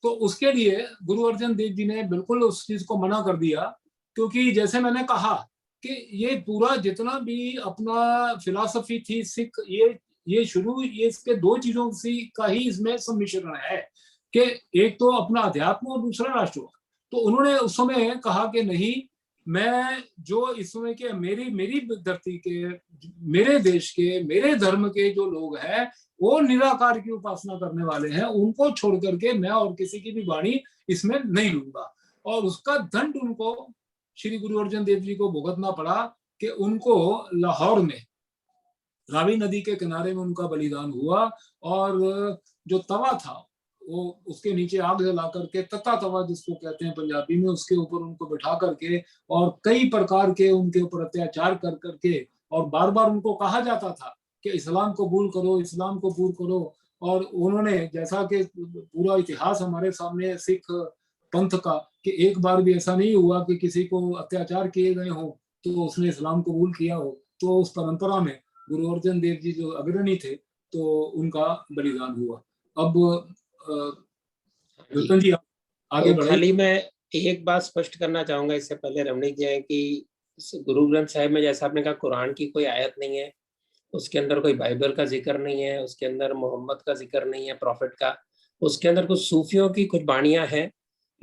तो उसके लिए गुरु अर्जन देव जी ने बिल्कुल उस चीज को मना कर दिया, क्योंकि जैसे मैंने कहा कि ये पूरा जितना भी अपना फिलॉसफी थी सिख, ये शुरू ये इसके 2 चीजों का ही इसमें सम्मिश्रण है कि एक तो अपना अध्यात्म और दूसरा राष्ट्रवाद। तो उन्होंने उस समय कहा कि नहीं, मैं जो इस समय के मेरी धरती के, मेरे देश के, मेरे धर्म के जो लोग हैं वो निराकार की उपासना करने वाले हैं, उनको छोड़ करके मैं और किसी की भी वाणी इसमें नहीं लूंगा। और उसका दंड उनको श्री गुरु अर्जन देव जी को भुगतना पड़ा कि उनको लाहौर में रावी नदी के किनारे में उनका बलिदान हुआ। और जो तवा था वो उसके नीचे आग जला करके, तत्ता तवा जिसको कहते हैं पंजाबी में, उसके ऊपर उनको बिठा करके और कई प्रकार के उनके ऊपर अत्याचार कर करके, और बार बार उनको कहा जाता था कि इस्लाम कबूल करो, इस्लाम कबूल करो। और उन्होंने, जैसा कि पूरा इतिहास हमारे सामने सिख पंथ का, कि एक बार भी ऐसा नहीं हुआ कि किसी को अत्याचार किए गए हो तो उसने इस्लाम कबूल किया हो। तो उस परंपरा में गुरु अर्जन देव जी जो अग्रणी थे, तो उनका बलिदान हुआ। अब विपिन जी आगे तो बढ़े। खाली मैं एक बात स्पष्ट करना चाहूंगा इससे पहले रमणीक जी है कि गुरु ग्रंथ साहिब में जैसा आपने कहा कुरान की कोई आयत नहीं है, उसके अंदर कोई बाइबल का जिक्र नहीं है, उसके अंदर मोहम्मद का जिक्र नहीं है, प्रॉफिट का। उसके अंदर कुछ सूफियों की कुछ बाणियां हैं,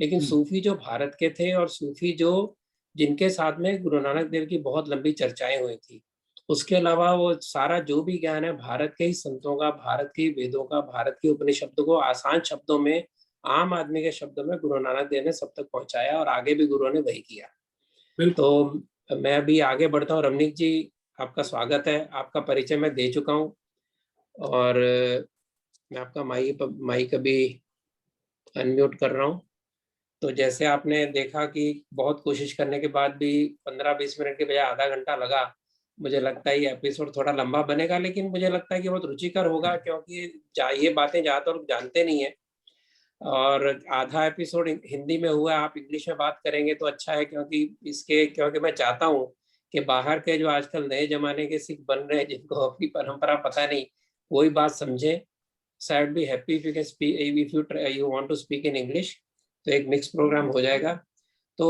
लेकिन सूफी जो भारत के थे और सूफी जो जिनके साथ में गुरु नानक देव की बहुत लंबी चर्चाएं हुई थी, उसके अलावा वो सारा जो भी ज्ञान है भारत के ही संतों का, भारत के ही वेदों का, भारत के उपनिषदों को आसान शब्दों में, आम आदमी के शब्दों में गुरु नानक देव ने सब तक पहुंचाया और आगे भी गुरुओं ने वही किया। तो मैं अभी आगे बढ़ता हूँ। रमणीक जी आपका स्वागत है, आपका परिचय मैं दे चुका हूँ और मैं आपका माइक अभी अनम्यूट कर रहा हूँ। तो जैसे आपने देखा कि बहुत कोशिश करने के बाद भी 15-20 मिनट के बजाय आधा घंटा लगा। मुझे लगता है ये एपिसोड थोड़ा लंबा बनेगा, लेकिन मुझे लगता है कि बहुत रुचिकर होगा, क्योंकि ये बातें ज़्यादातर लोग जानते नहीं है। और आधा एपिसोड हिंदी में हुआ, आप इंग्लिश में बात करेंगे तो अच्छा है, क्योंकि मैं चाहता हूँ कि बाहर के जो आजकल नए जमाने के सिख बन रहे हैं, जिनको अपनी परंपरा पता नहीं, वही बात समझे। So I would be happy if you can speak, if you want to speak in English, तो एक मिक्स प्रोग्राम हो जाएगा। तो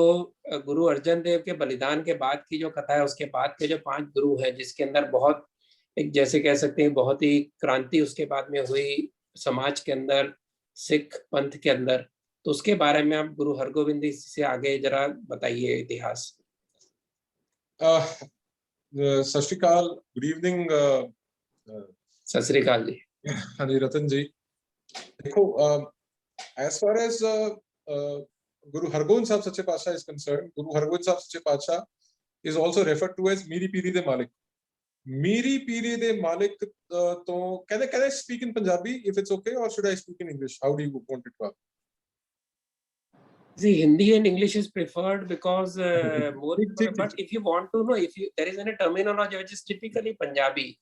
गुरु अर्जन देव के बलिदान के बाद की जो कथा है, उसके बाद के जो 5 गुरु है, जिसके अंदर बहुत एक जैसे कह सकते हैं बहुत ही क्रांति उसके बाद में हुई समाज के अंदर, सिख पंथ के अंदर। तो उसके बारे में आप गुरु हरगोविंद जी से आगे जरा बताइए इतिहास। सत श्री अकाल, गुड इवनिंग। सत श्री अकाल जी। हाँ जी रतन जी, देखो, as far as Guru Hargobind Sahib Sache Paatshah is concerned, Guru Hargobind Sahib Sache Paatshah is also referred to as Miri Piri de Malik. Miri Piri de Malik, तो can I speak in Punjabi if it's okay, or should I speak in English? How do you want it to happen? See, Hindi and English is preferred because more. But if you want to know, if there is any terminology which is typically Punjabi,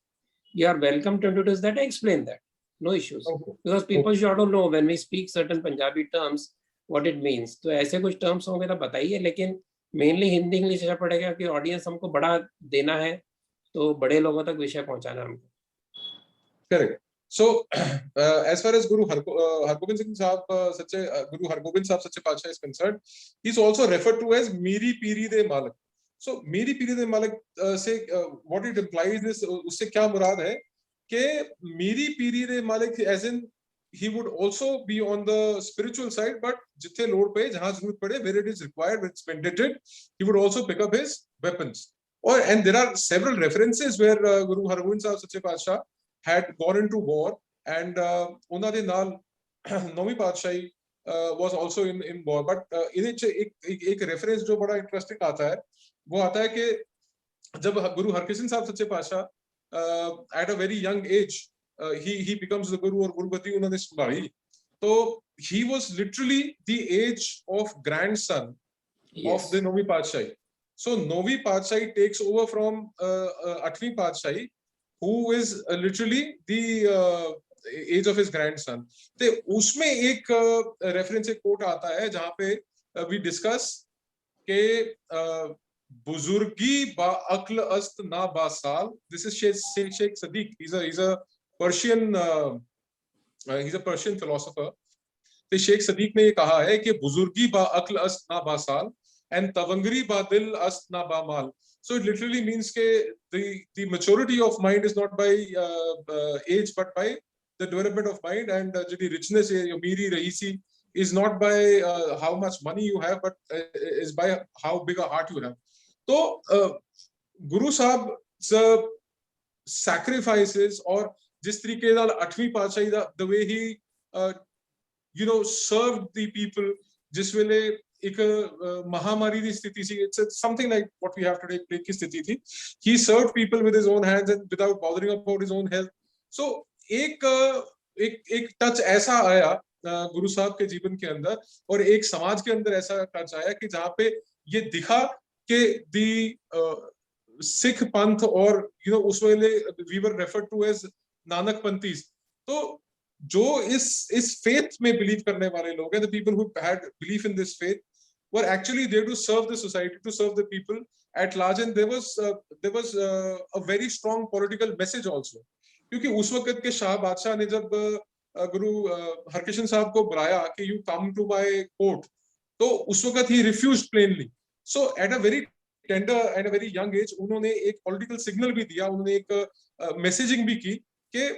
you are welcome to introduce that. I explain that. No issues. Okay. Because people should also know when we speak certain Punjabi terms what it means. तो ऐसे कुछ terms होंगे तो बताइए, लेकिन mainly Hindi English ऐसा पड़ेगा कि ऑडियंस हमको बड़ा देना है, तो बड़े लोगों तक विषय पहुंचाना हमको। Correct. So, as far as Guru Hargobind Sahib Sache Paatshah is concerned, he's also referred to as Miri Piri de Malik. So, Miri Piri de Malik से what it implies is, उससे क्या मुराद है कि Miri Piri de Malik, as in he would also be on the spiritual side, but जितने load पे जहाँ जरूरत पड़े, where it is required, where it's mandated, he would also pick up his weapons. And there are several references where Guru Hargobind Sahib Sache Paatshah had gone into war, and ਉਹਨਾਂ ਦੇ ਨਾਲ नौवीं पातशाही was also in war. But ਇਹਦੇ ਚ एक reference जो बड़ा interesting आता है, वो आता है कि जब गुरु हरकृष्ण साहब सच्चे पातशाह at a very young age he becomes the guru, और गुरुगद्दी उन्होंने संभाली, तो he was literally the age of grandson of the नौवीं पातशाही. So नौवीं पातशाही takes over from आठवीं पातशाही, who is literally the age of his grandson. तो उसमें एक reference, एक quote आता है जहाँ पे we discuss के बुजुर्गी बा अक्ल अस्त ना बा साल. This is Sheikh Sadiq. He's a Persian philosopher. तो शेख सदीक ने ये कहा है कि बुजुर्गी बा अक्ल अस्त ना बा साल and तवंगरी बा दिल अस्त ना बा माल. So it literally means के the maturity of mind is not by age but by the development of mind, and जो richness है, जो मीरी रईसी is not by how much money you have, but is by how big a heart you have. तो गुरु साहब sacrifices और जिस तरीके ਨਾਲ 8ਵੀਂ ਪਾਤਸ਼ਾਹੀ ਦਾ the way he served the people, जिस ਵੇਲੇ एक महामारी ਦੀ स्थिति ਸੀ, it's something like what we have today, plague की स्थिति थी, he served people with his own hands and without bothering about his own health. So एक टच ऐसा आया गुरु साहब के जीवन के अंदर, और एक समाज के अंदर ऐसा टच आया कि जहाँ पे ये दिखा कि दी सिख पंथ और उस वेले we were referred to as Nanak Panthis, तो जो इस फेथ में बिलीव करने वाले लोग हैं, the people who had belief in this faith were actually there to serve the society, to serve the people at large, and there was a very strong political message also. क्योंकि उस वक्त के शाह बादशाह ने जब गुरु हरकृष्ण साहब को बुलाया कि you come to my court, तो उस वक्त ही refused plainly. So at a very tender and a very young age उन्होंने एक पॉलिटिकल सिग्नल भी दिया, उन्होंने एक मैसेजिंग भी की कि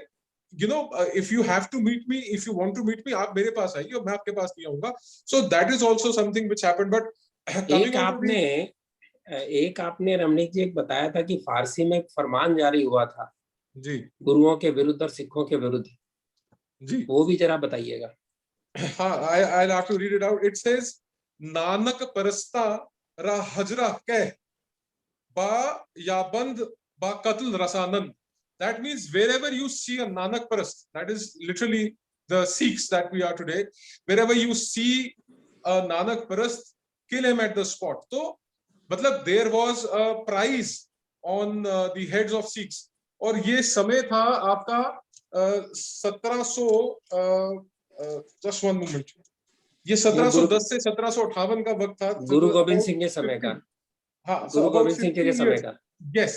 if you have to meet me, if you want to meet me, आप मेरे पास आइए और मैं आपके पास नहीं आऊंगा. So that is also something which happened. But एक आपने रमणीक जी एक बताया था कि फारसी में एक फरमान जारी हुआ था जी गुरुओं के विरुद्ध और सिखों के विरुद्ध जी, वो भी जरा बताइएगा. हाँ, I'll have to read it out. It says Nanak परस्ता रा हजरा कह बा याबंद बा कत्ल रसानंद. That means wherever you see a Nanak Parast, that is literally the Sikhs that we are today, wherever you see a Nanak Parast, kill him at the spot. So, मतलब there was a prize on the heads of Sikhs. और ये समय था आपका 1700 just one moment, ये 1710 से 1758 का वक्त था गुरु गोविंद सिंह के समय का. हाँ, गुरु गोविंद सिंह के समय का. Yes.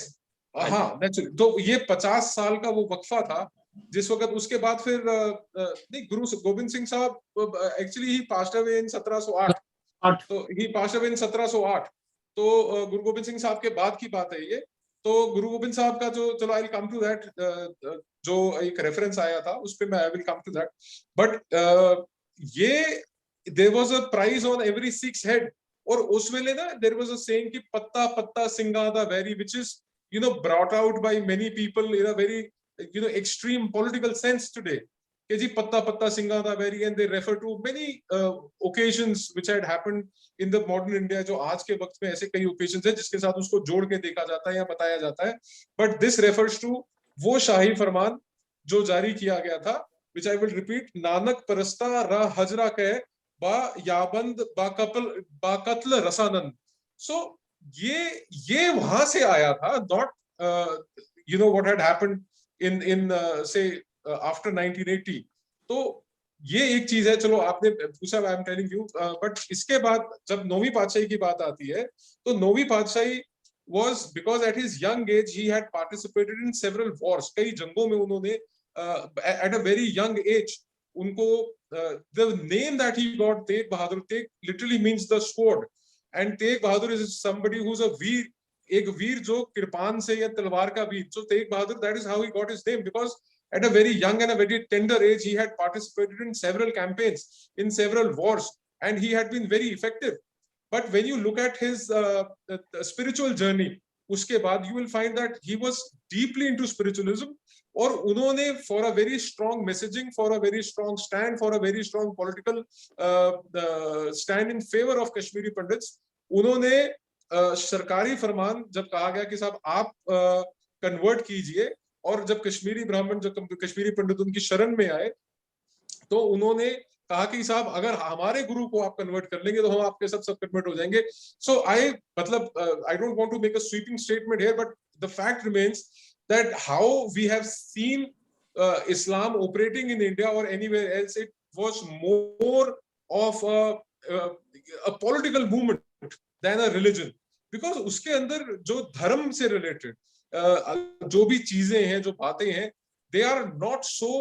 हाँ, नेचुरली. तो ये 50 साल का वो वक्फा था जिस वक्त, उसके बाद फिर नहीं, गुरु गोविंद सिंह साहब actually he passed away in 1708. तो ही पास्ड अवे इन 1708. तो गुरु गोविंद सिंह साहब के बाद की बात है ये. तो गुरु गोविंद साहब का जो, चलो I will come to that, जो एक रेफरेंस आया था उस पे मैं I will come to that. But ये there was a prize on every Sikh head. और उस वेले ना देयर वाज अ सेइंग कि पत्ता पत्ता सिंगा दा very, which is brought out by many people in a very extreme political sense today. कि जी पत्ता पत्ता सिंगा दा very, and they refer to many occasions which had happened in the modern India. जो आज के वक्त में ऐसे कई occasions हैं जिसके साथ उसको जोड़ के देखा जाता है या बताया जाता है. But this refers to वो शाही फरमान जो जारी किया गया था, which I will repeat, Nanak परस्ता रा हजरा कह बा याबंद बा कत्ल रसानंद. So ये वहां से आया था, not what had happened in say after 1980. तो ये एक चीज है. चलो आपने पूछा, I am telling you. But इसके बाद जब नौवीं पातशाही की बात आती है, तो नौवीं पातशाही was, because at his young age he had participated in several wars. कई जंगों में उन्होंने at a very young age उनको the name that he got, Tegh Bahadur, Tegh literally means the sword. And Tegh Bahadur is somebody who's a veer, एक वीर जो कृपान से या तलवार का वीर. So Tegh Bahadur, that is how he got his name, because at a very young and a very tender age he had participated in several campaigns, in several wars, and he had been very effective. But when you look at his spiritual journey, उसके बाद you will find that he was deeply into spiritualism. और उन्होंने for a very strong messaging, for a very strong stand, for a very strong political stand in favor of Kashmiri Pandits, उन्होंने सरकारी फरमान जब कहा गया कि साहब आप कन्वर्ट कीजिए, और जब कश्मीरी ब्राह्मण, जब कश्मीरी पंडित उनकी शरण में आए, तो उन्होंने कहा कि साहब अगर हमारे गुरु को आप कन्वर्ट कर लेंगे तो हम आपके सब कन्वर्ट हो जाएंगे. So I don't want to make a sweeping statement here, but the fact remains that how we have seen Islam operating in India or anywhere else, it was more of a political movement than a religion, because उसके अंदर जो धर्म से related जो भी चीजें हैं, जो बातें हैं, they are not so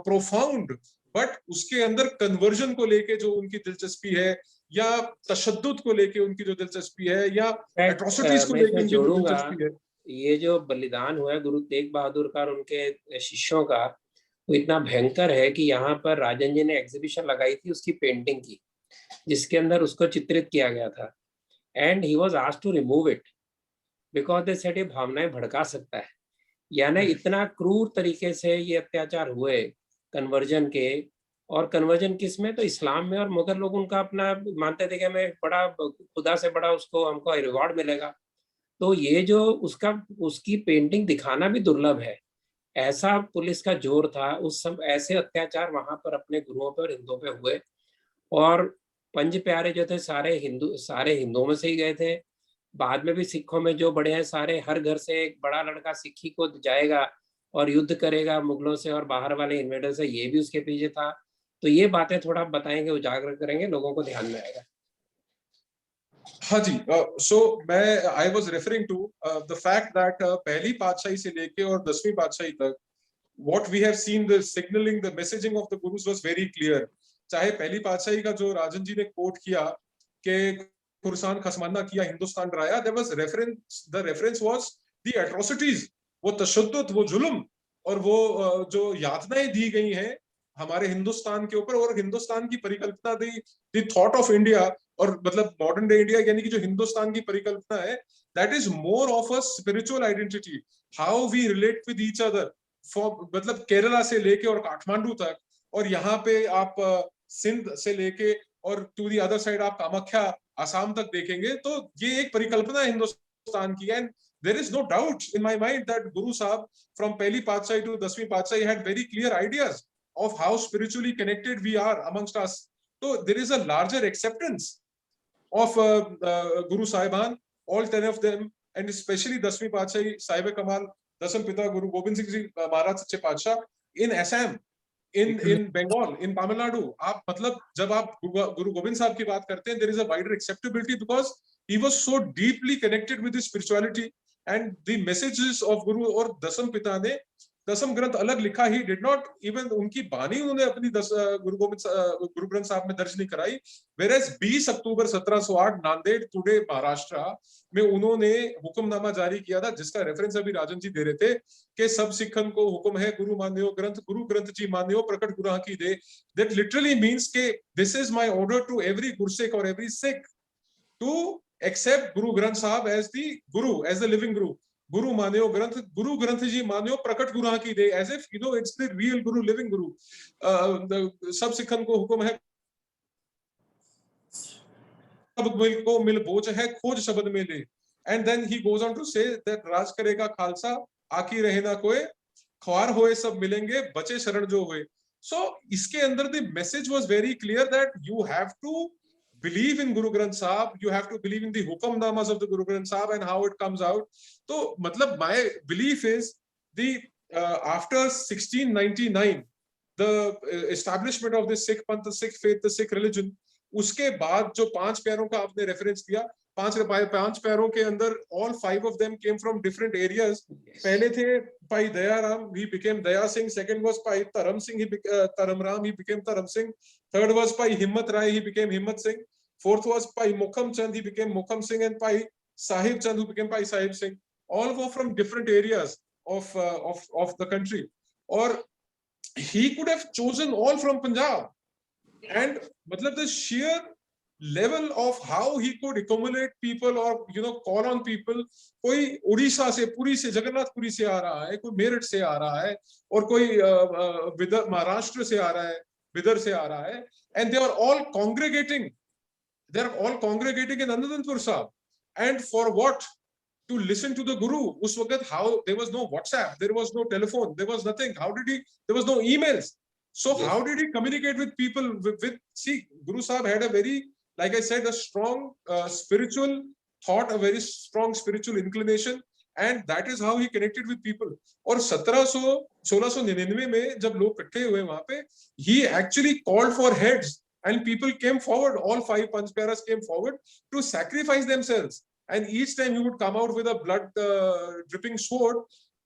profound, but उसके अंदर conversion को लेके जो उनकी दिलचस्पी है, या तशद्दुद को लेके उनकी जो दिलचस्पी है, या atrocities को लेके उनकी दिलचस्पी है. ये जो बलिदान हुआ है गुरु तेग बहादुर का और उनके शिष्यों का, वो इतना भयंकर है कि यहाँ पर राजन जी ने एग्जीबिशन लगाई थी उसकी पेंटिंग की, जिसके अंदर उसको चित्रित किया गया था, and he was asked to remove it because they said ये भावनाएं भड़का सकता है। यानी इतना क्रूर तरीके से ये अत्याचार हुए कन्वर्जन के, और कन्वर्जन किस में, तो इस्लाम में, और मगर लोग उनका अपना मानते थे कि हमें बड़ा खुदा से बड़ा उसको हमको रिवॉर्ड मिलेगा। तो ये जो उसकी पेंटिंग दिखाना भी दुर्लभ है, ऐसा पुलिस का जोर था उस सब, ऐसे अत्याचार वहां पर अपने गुरुओं पे और हिंदुओं पे हुए। और पंज प्यारे जो थे सारे हिंदुओं में से ही गए थे। बाद में भी सिखों में जो बड़े हैं सारे, हर घर से एक बड़ा लड़का सिक्खी को जाएगा और युद्ध करेगा मुगलों से और बाहर वाले इन्वेडर से, ये भी उसके पीछे था। तो ये बातें थोड़ा बताएंगे, उजागर करेंगे, लोगों को ध्यान में आएगा। हाँ जी, सो मैं I was referring to the fact that पहली पातशाही से लेके और 10वीं पातशाही तक what we have seen, the signaling, the messaging of the gurus was very clear. चाहे पहली पातशाही का जो राजन जी ने कोट किया कि खुरसान खसमाना किया हिंदुस्तान डराया, there was reference, the reference was the atrocities, वो तशद्दुद, वो जुल्म और वो जो यातनाएं दी गई हैं हमारे हिंदुस्तान के ऊपर, और हिंदुस्तान की परिकल्पना, दी थॉट ऑफ इंडिया, और मतलब मॉडर्न डे इंडिया, यानी कि जो हिंदुस्तान की परिकल्पना है, that is more of a spiritual identity, how we relate with each other, मतलब केरला से लेके और काठमांडू तक, और यहाँ पे आप सिंध से लेके और टू दी अदर साइड आप कामाख्या आसाम तक देखेंगे, तो ये एक परिकल्पना है हिंदुस्तान की। And there is no doubt in my mind that Guru Sahib from Pehli Paatshai to 10वीं Paatshai had very clear ideas of how spiritually connected we are amongst us. So there is a larger acceptance of Guru Sahiban, all 10 of them, and especially 10वीं Paatshai Sahib Kamal Dasam Pita Guru Gobind Singh Ji Maharaj Sache Paatshah in Assam, in Bengal, in Tamil Nadu. आप मतलब जब आप गुरु गोविंद साहब की बात करते हैं, there is a wider acceptability because he was so deeply connected with his spirituality and the messages of Guru. और दसम पिता ने दसम ग्रंथ अलग लिखा, ही डिड नॉट इवन, उनकी बानी उन्होंने अपनी गुरु ग्रंथ साहब में दर्ज नहीं कराई। वेरएज 20 अक्टूबर 1708 नांदेड़ टुडे महाराष्ट्र में उन्होंने हुक्मनामा जारी किया था, जिसका रेफरेंस अभी राजन जी दे रहे थे कि सब सिखन को हुक्म है गुरु मान्यो ग्रंथ, गुरु ग्रंथ जी मान्यो प्रकट गुराह की दे। दैट लिटरली मींस के this is my order to every Gursikh और every Sikh to accept Guru Granth Sahib as the Guru, as the living Guru. Guru मान्यो ग्रंथ, गुरु ग्रंथ जी मान्यो प्रकट गुराह की दे, as if you know it's the real Guru, living Guru. सब सिखन को हुक्म है, सब मिल को मिल बोझ है, खोज शब्द में ले. And then he goes on to say that राज करेगा खालसा, आकी रहे ना कोई, ख्वार होए सब मिलेंगे, बचे शरण जो हुए. So इसके अंदर the message was very clear that you have to believe in Guru Granth Sahib, you have to believe in the hukamnamas of the Guru Granth Sahib and how it comes out. So matlab my belief is the after 1699 the establishment of the Sikh Panth, the Sikh faith, the Sikh religion, उसके बाद जो पांच प्यारों का आपने reference दिया, पांच प्यारों के अंदर all 5 of them came from different areas. पहले थे Bhai Dayaram, he became Daya Singh. Second was Bhai Taram Singh, Taram Ram, he became Taram Singh. Third was Bhai Himmat Rai, he became Himmat Singh. Fourth was Bhai Mukham Chand, he became Mukham Singh, and Bhai Sahib Chand, who became Bhai Sahib Singh. All were from different areas of the country. Or he could have chosen all from Punjab. And matlab the sheer level of how he could accumulate people or call on people, कोई उड़ीसा से, पुरी से, जगन्नाथपुरी से आ रहा है, कोई मेरठ से आ रहा है, और कोई महाराष्ट्र से आ रहा है, विदर्भ से आ रहा है, and they are all congregating in Anandapur Sahib. And for what? To listen to the Guru. उस वक्त how there was no WhatsApp, there was no telephone, there was nothing. How did he? There was no emails. So yes. How did he communicate with people? See, Guru Sahib had a very, like I said, a strong spiritual thought, a very strong spiritual inclination, and that is how he connected with people. और 1699 में जब लोग इकट्ठे हुए वहां पे, he actually called for heads, and people came forward. All 5 Panch Pyaras came forward to sacrifice themselves, and each time he would come out with a blood dripping sword.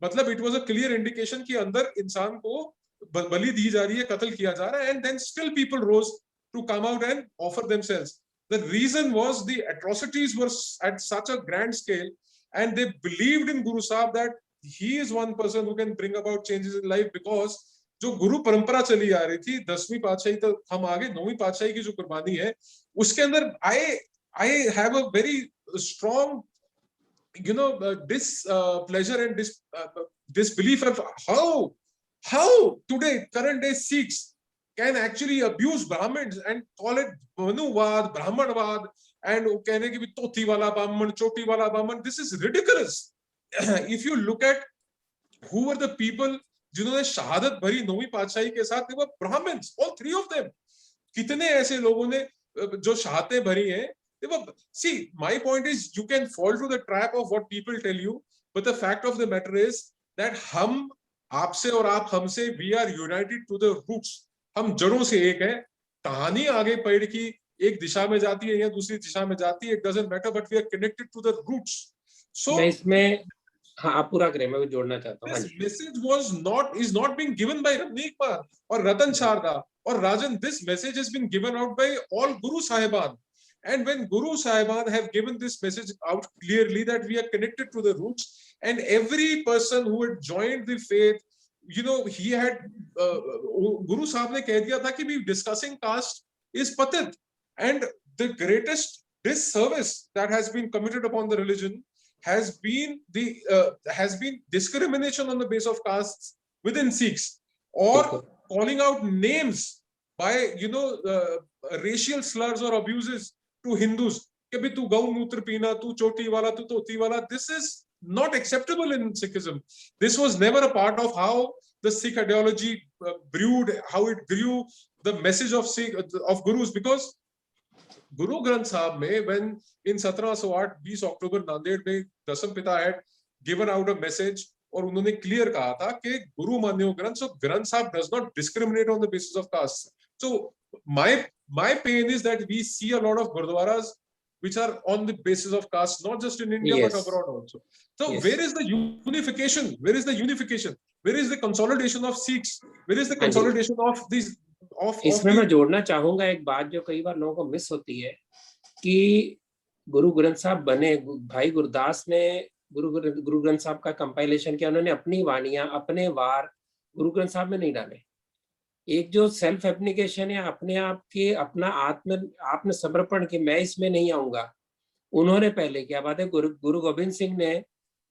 मतलब it was a clear indication कि अंदर इंसान को बलि दी जा रही है, कत्ल किया जा रहा है, and then still people rose to come out and offer themselves. The reason was the atrocities were at such a grand scale, and they believed in Guru Sahib that he is one person who can bring about changes in life, because जो गुरु परंपरा चली आ रही थी 10वीं पातशाही तक हम आगे 9वीं पातशाही की जो कुर्बानी है उसके अंदर I have a very strong displeasure and disbelief of how today current day Sikhs can actually abuse Brahmins and call it Manuvad, Brahmanvad, and कहने की भी तोती वाला ब्राह्मण, चोटी वाला ब्राह्मण. This is ridiculous. If you look at who were the people जिन्होंने शहादत भरी 9वीं पातशाही के साथ, they were Brahmins, all three of them. कितने ऐसे लोगों ने जो शहादतें भरी हैं. See, my point is you can fall to the trap of what people tell you, but the fact of the matter is that हम आपसे और आप हमसे we are united to the roots. हम जड़ों से एक है. कहानी आगे पेड़ की एक दिशा में जाती है या दूसरी दिशा में जाती है, it doesn't matter, but we are connected to the roots. So मैं इसमें हाँ आप पूरा करें, मैं जोड़ना चाहता हूँ. this message is not being given by Ramneek Par or Ratan Sharda or Rajan. This message has been given out by all Guru Sahiban. And when Guru Sahiban have given this message out clearly that we are connected to the roots, and every person who had joined the faith, he had Guru Sahib ne keh diya tha ki we discussing caste is patit, and the greatest disservice that has been committed upon the religion has been discrimination on the basis of castes within Sikhs, or calling out names by racial slurs or abuses to Hindus. कि भी तू गौ मूत्र पीना, तू चोटी वाला, तू तोती वाला. This is not acceptable in Sikhism. This was never a part of how the Sikh ideology brewed, how it grew, the message of Gurus. Because Guru Granth Sahib mein, when in 1708, 20 October Nanded में दसम पिता had given out a message और उन्होंने clear कहा था कि गुरु मान्यो ग्रंथ, so Granth Sahib does not discriminate on the basis of caste. So my pain is that we see a lot of gurdwaras which are on the basis of caste, not just in India but abroad also. So where is the unification? Where is the unification? Where is the consolidation of Sikhs? Where is the consolidation of these? इसमें मैं जोड़ना चाहूंगा एक बात जो कई बार लोगों को मिस होती है कि गुरु ग्रंथ साहब बने, भाई गुरदास ने गुरु ग्रंथ साहब का कंपाइलेशन किया. उन्होंने अपनी वाणियां अपने वार गुरु ग्रंथ साहब में नहीं डाले. एक जो सेल्फ एप्लीकेशन है, अपने आप के अपना आत्म समर्पण कि मैं इसमें नहीं आऊंगा, उन्होंने पहले क्या बात है. गुरु गोविंद सिंह ने,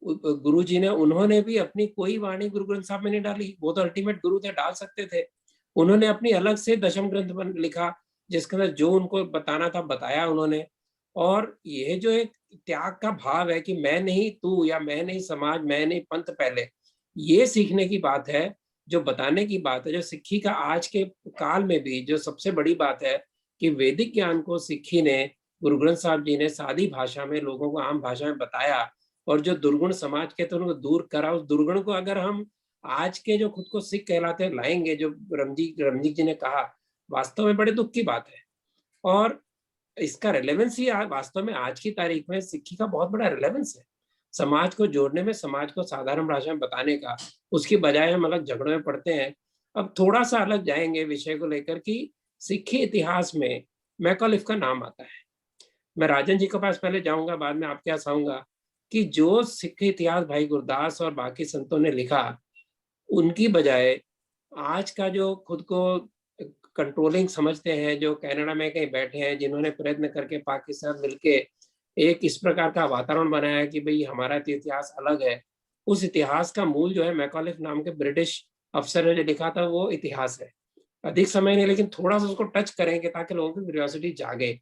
गुरु जी ने, उन्होंने भी अपनी कोई वाणी गुरु ग्रंथ साहब में नहीं डाली. वो तो अल्टीमेट गुरु थे, डाल सकते थे. उन्होंने अपनी अलग से दशम ग्रंथ लिखा जिसके अंदर जो उनको बताना था बताया उन्होंने. और ये जो एक त्याग का भाव है कि मैं नहीं तू, या मैं नहीं समाज, मैं नहीं पंथ, पहले ये सीखने की बात है, जो बताने की बात है, जो सिक्खी का आज के काल में भी जो सबसे बड़ी बात है कि वैदिक ज्ञान को सिक्खी ने, गुरु ग्रंथ साहब जी ने सादी भाषा में लोगों को आम भाषा में बताया, और जो दुर्गुण समाज के तो उनको दूर करा. उस दुर्गुण को अगर हम आज के जो खुद को सिख कहलाते हैं लाएंगे, जो रमजीत जी ने कहा, वास्तव में बड़े दुख की बात है. और इसका रेलेवेंस ही वास्तव में आज की तारीख में सिक्खी का बहुत बड़ा रेलेवेंस है, समाज को जोड़ने में, समाज को साधारण भाषा में बताने का. उसकी बजाय हम अलग झगड़ों में पड़ते हैं. अब थोड़ा सा अलग जाएंगे विषय को लेकर कि सिक्खी इतिहास में मैकॉलिफ का नाम आता है. मैं राजन जी के पास पहले जाऊंगा, बाद में आपके पास आऊंगा कि जो सिख इतिहास भाई गुरदास और बाकी संतों ने लिखा, उनकी बजाय आज का जो खुद को कंट्रोलिंग समझते हैं, जो कनाडा में कहीं बैठे हैं, जिन्होंने प्रयत्न करके पाकिस्तान मिलके एक इस प्रकार का वातावरण बनाया कि भाई हमारा इतिहास अलग है. उस इतिहास का मूल जो है मैकॉलिफ नाम के ब्रिटिश अफसर ने जो लिखा था वो इतिहास है. अधिक समय नहीं, लेकिन थोड़ा सा उसको टच करेंगे ताकि लोगों की क्यूरियोसिटी जागे.